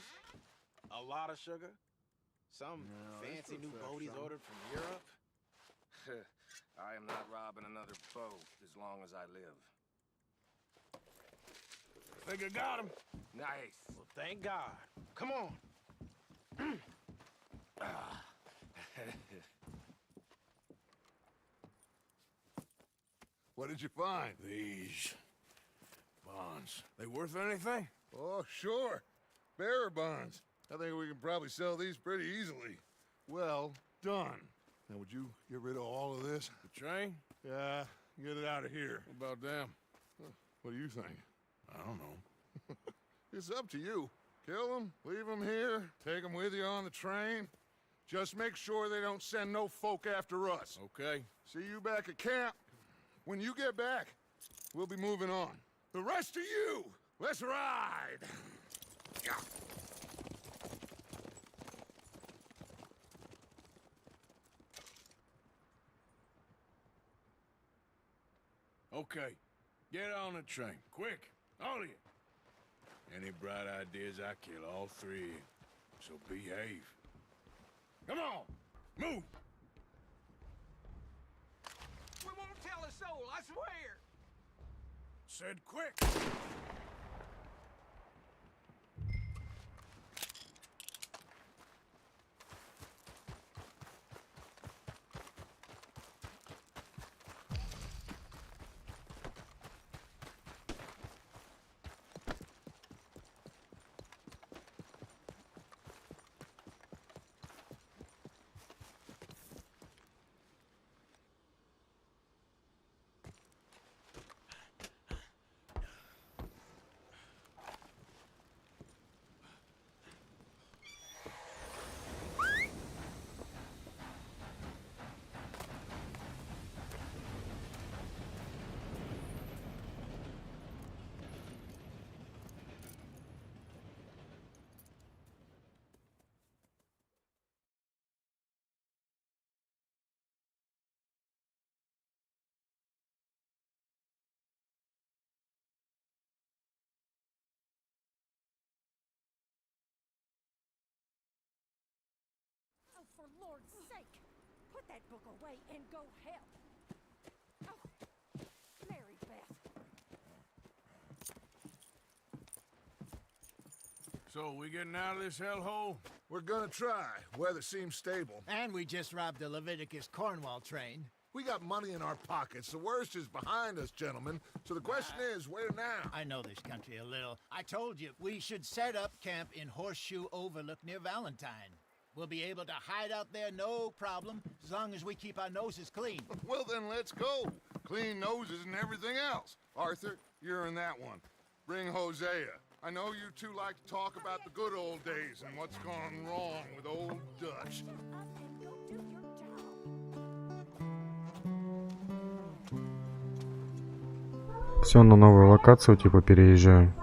A lot of sugar. Some fancy new boat he's ordered from Europe. I am not robbing another boat as long as I live. Think I got him. Nice. Well, thank God. Come on. What did you find? These bonds. They worth anything? Oh, sure. Bearer bonds. I think we can probably sell these pretty easily. Well done. Now, would you get rid of all of this? The train? Yeah, get it out of here. What about them? What do you think? I don't know. It's up to you. Kill them, leave them here, take them with you on the train. Just make sure they don't send no folk after us. Okay. See you back at camp. When you get back, we'll be moving on. The rest of you, let's ride! Yeah. Okay. Get on the train. Quick. All of you. Any bright ideas, I kill all three of you. So behave. Come on! Move! We won't tell a soul, I swear! Said quick! Oh, for Lord's sake! Put that book away and go help! Oh, Mary Beth. So, we getting out of this hellhole? We're gonna try. Weather seems stable. And we just robbed the Leviticus Cornwall train. We got money in our pockets. The worst is behind us, gentlemen. So the question is, where now? I know this country a little. I told you, we should set up camp in Horseshoe Overlook near Valentine. We'll be able to hide out there, no problem, as long as we keep our noses clean. Well, then let's go. Clean noses and everything else. Arthur, you're in that one. Bring Hosea. I know you two like to talk about the good old days and what's gone wrong with old Dutch. Все, на новую локацию типа переезжаю.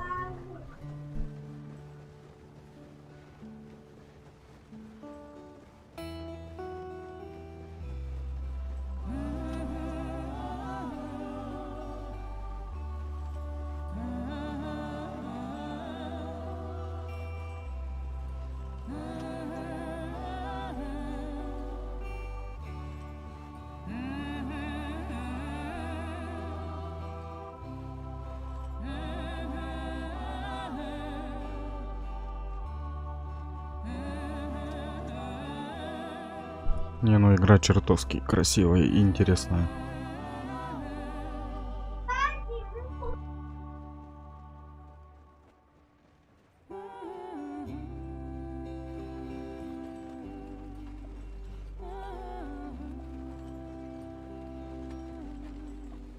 Не, ну игра чертовски красивая и интересная.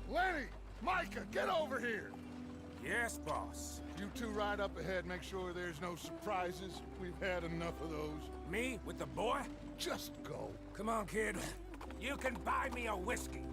Lenny! Micah, get over here! Yes, boss. You two ride up ahead, make sure there's no surprises. We've had enough of those. Me with the boy? Just go. Come on, kid. You can buy me a whiskey.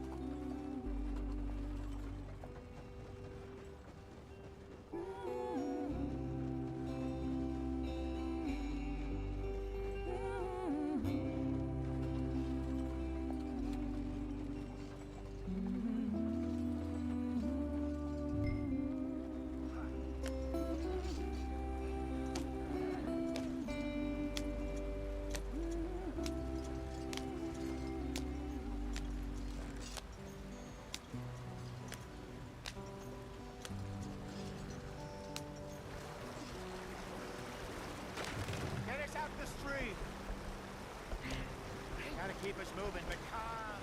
Keep us moving, but calm.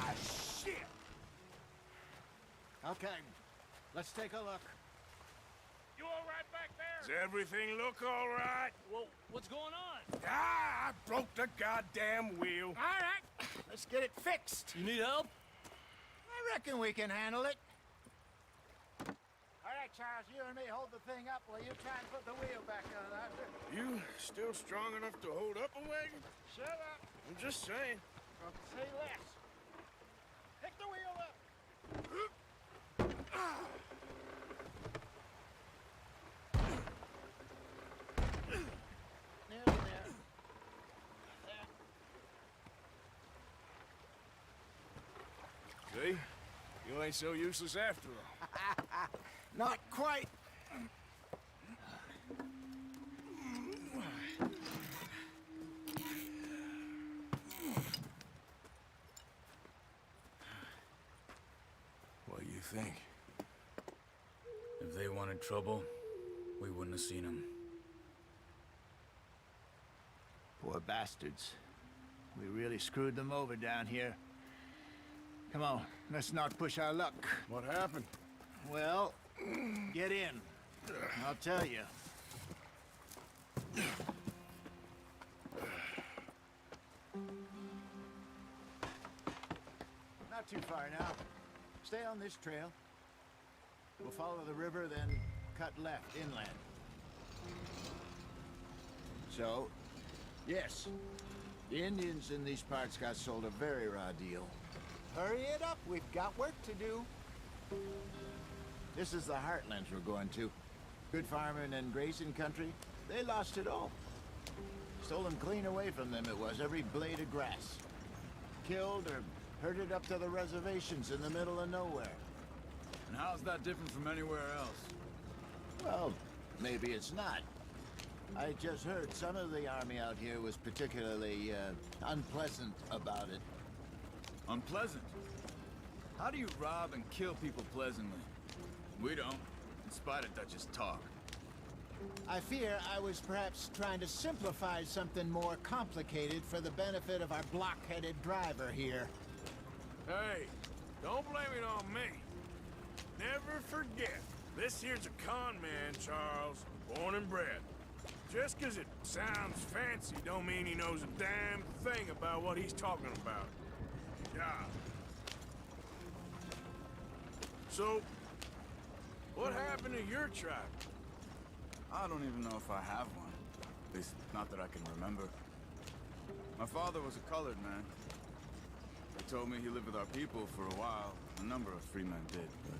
Ah, shit! Okay, let's take a look. You all right back there? Does everything look all right? Well, what's going on? Ah, I broke the goddamn wheel. All right, let's get it fixed. You need help? I reckon we can handle it. All right, Charles, you and me hold the thing up while you try and put the wheel back on, Arthur. You still strong enough to hold up a wagon? Shut up. I'm just saying. Say less. Pick the wheel up. Nearly there. See? You ain't so useless after all. Not quite. What do you think? If they wanted trouble, we wouldn't have seen them. Poor bastards. We really screwed them over down here. Come on, let's not push our luck. What happened? Well, get in. I'll tell you. Not too far now. Stay on this trail. We'll follow the river, then cut left inland. So, yes, the Indians in these parts got sold a very raw deal. Hurry it up, we've got work to do. This is the heartlands we're going to. Good farming and grazing country. They lost it all. Stolen clean away from them it was, every blade of grass. Killed or herded up to the reservations in the middle of nowhere. And how's that different from anywhere else? Well, maybe it's not. I just heard some of the army out here was particularly unpleasant about it. Unpleasant? How do you rob and kill people pleasantly? We don't, in spite of Dutch's talk. I fear I was perhaps trying to simplify something more complicated for the benefit of our block-headed driver here. Hey, don't blame it on me. Never forget, this here's a con man, Charles, born and bred. Just 'cause it sounds fancy don't mean he knows a damn thing about what he's talking about. Yeah. So, what happened to your tribe? I don't even know if I have one. At least, not that I can remember. My father was a colored man. He told me he lived with our people for a while. A number of free men did, but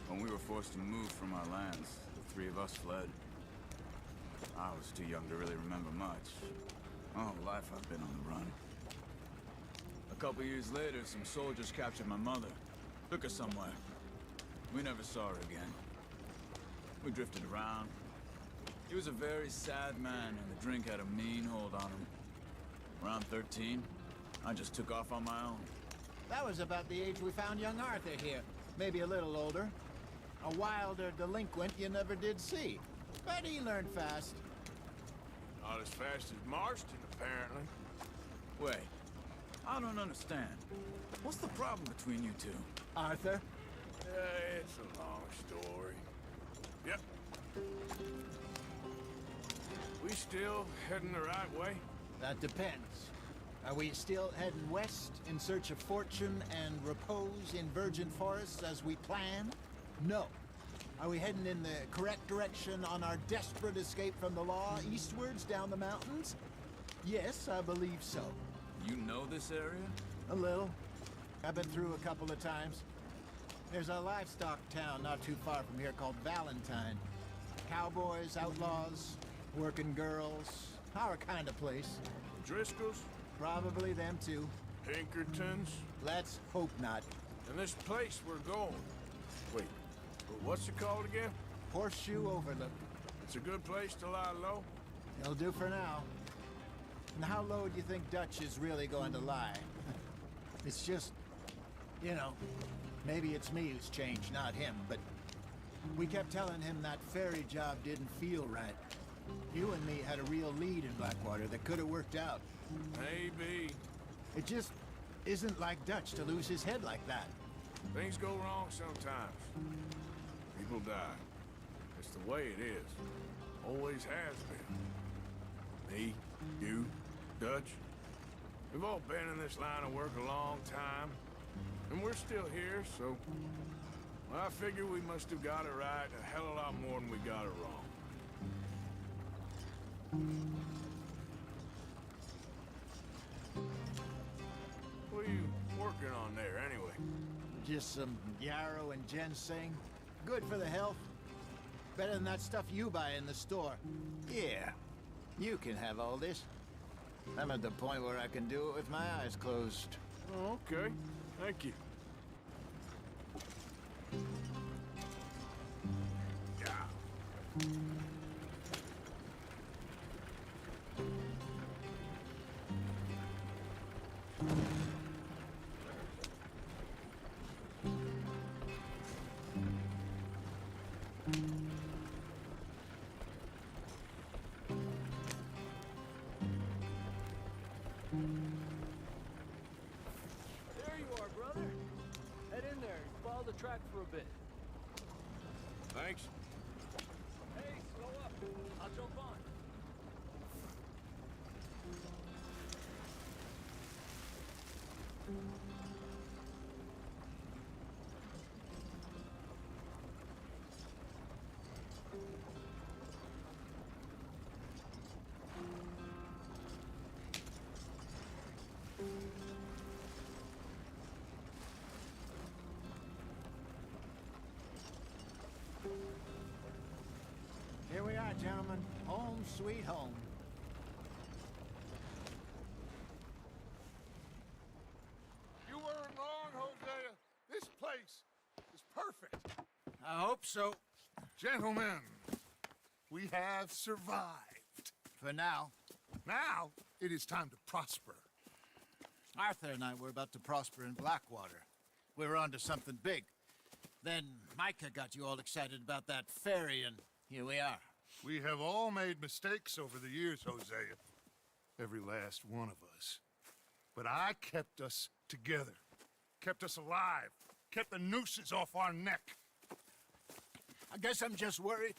when we were forced to move from our lands, the three of us fled. I was too young to really remember much. My whole life I've been on the run. A couple years later, some soldiers captured my mother. Took her somewhere. We never saw her again. We drifted around. He was a very sad man, and the drink had a mean hold on him. Around 13, I just took off on my own. That was about the age we found young Arthur here. Maybe a little older. A wilder delinquent you never did see. But he learned fast. Not as fast as Marston, apparently. Wait, I don't understand. What's the problem between you two? Arthur? It's a long story. Yep. We still heading the right way? That depends. Are we still heading west in search of fortune and repose in virgin forests as we planned? No. Are we heading in the correct direction on our desperate escape from the law eastwards down the mountains? Yes, I believe so. You know this area? A little. I've been through a couple of times. There's a livestock town not too far from here called Valentine. Cowboys, outlaws, working girls, our kind of place. Driscolls? Probably them too. Pinkertons? Let's hope not. And this place we're going. Wait, what's it called again? Horseshoe Overlook. It's a good place to lie low? It'll do for now. And how low do you think Dutch is really going to lie? It's just, you know, maybe it's me who's changed, not him, but we kept telling him that ferry job didn't feel right. You and me had a real lead in Blackwater that could have worked out. Maybe. It just isn't like Dutch to lose his head like that. Things go wrong sometimes. People die. It's the way it is. Always has been. Me, you, Dutch. We've all been in this line of work a long time. And we're still here, so... well, I figure we must have got it right a hell of a lot more than we got it wrong. What are you working on there, anyway? Just some yarrow and ginseng. Good for the health. Better than that stuff you buy in the store. Yeah, you can have all this. I'm at the point where I can do it with my eyes closed. Oh, okay. Thank you. Yeah. There you are, brother. Head in there and follow the track for a bit. Thanks. Hey, slow up. I'll jump on. Here we are, gentlemen. Home sweet home. You weren't wrong, Hosea. This place is perfect. I hope so. Gentlemen, we have survived. For now. Now, it is time to prosper. Arthur and I were about to prosper in Blackwater. We were onto something big. Then Micah got you all excited about that ferry, and here we are. We have all made mistakes over the years, Hosea. Every last one of us. But I kept us together. Kept us alive. Kept the nooses off our neck. I guess I'm just worried.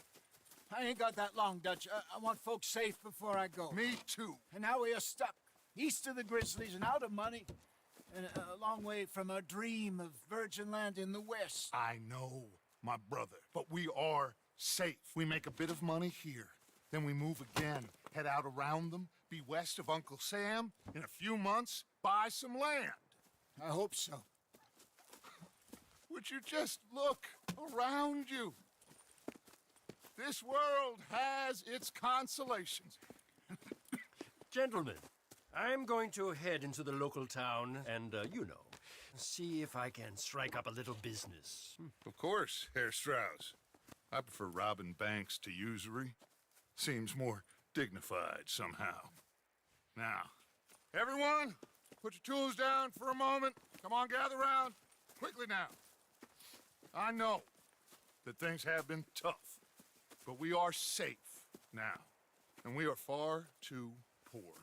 I ain't got that long, Dutch. I want folks safe before I go. Me too. And now we are stuck. East of the Grizzlies and out of money. And a long way from our dream of virgin land in the west. I know, my brother. But we are safe. We make a bit of money here. Then we move again. Head out around them. Be west of Uncle Sam. In a few months, buy some land. I hope so. Would you just look around you? This world has its consolations. Gentlemen, I'm going to head into the local town and, you know, see if I can strike up a little business. Of course, Herr Strauss. I prefer robbing banks to usury. Seems more dignified somehow. Now, everyone, put your tools down for a moment. Come on, gather round. Quickly now. I know that things have been tough, but we are safe now, and we are far too poor.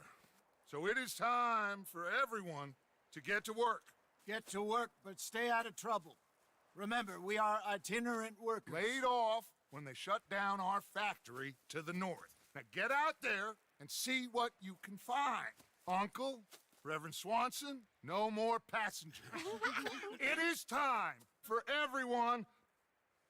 So it is time for everyone to get to work. Get to work, but stay out of trouble. Remember, we are itinerant workers. Laid off when they shut down our factory to the north. Now get out there and see what you can find. Uncle, Reverend Swanson, no more passengers. It is time for everyone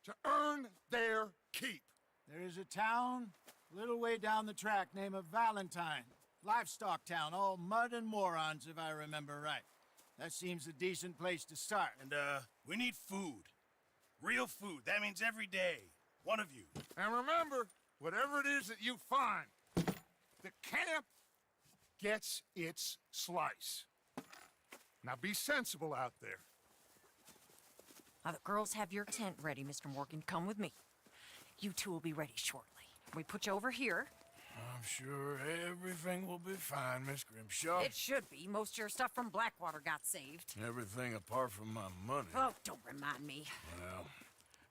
to earn their keep. There is a town a little way down the track named Valentine. Livestock town, all mud and morons, if I remember right. That seems a decent place to start. And, we need food. Real food. That means every day. One of you. And remember, whatever it is that you find, the camp gets its slice. Now be sensible out there. The girls have your tent ready, Mr. Morgan. Come with me. You two will be ready shortly. We put you over here. I'm sure everything will be fine, Miss Grimshaw. It should be. Most of your stuff from Blackwater got saved. Everything apart from my money. Oh, don't remind me. Well,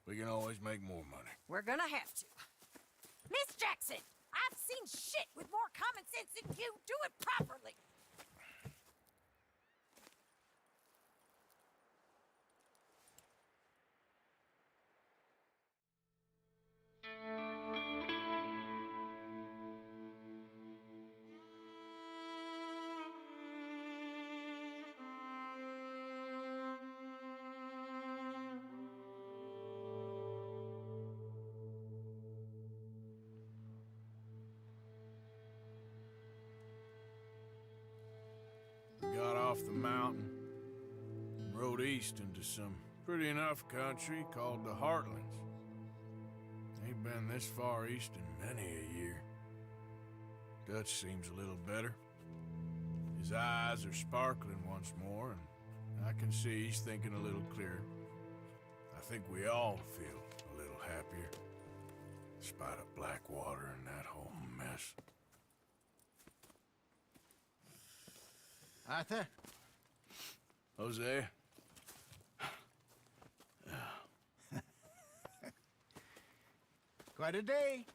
we can always make more money. We're gonna have to. Miss Jackson, I've seen shit with more common sense than you. Do it properly. off the mountain and rode east into some pretty enough country called the Heartlands. Ain't been this far east in many a year. Dutch seems a little better. His eyes are sparkling once more, and I can see he's thinking a little clearer. I think we all feel a little happier, despite of Blackwater and that whole mess. Arthur? Jose? Quite a day.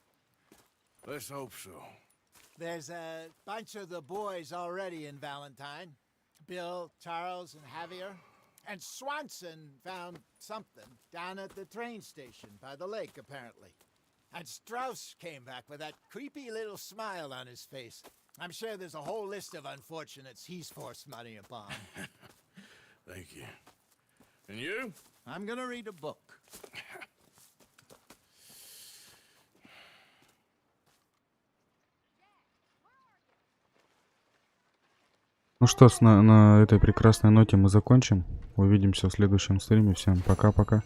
Let's hope so. There's a bunch of the boys already in Valentine. Bill, Charles, and Javier. And Swanson found something down at the train station by the lake, apparently. And Strauss came back with that creepy little smile on his face. I'm sure there's a whole list of unfortunates he's forced money upon. Thank you. And you? I'm gonna read a book. Ну что, на этой прекрасной ноте мы закончим. Увидимся в следующем стриме. Всем пока-пока.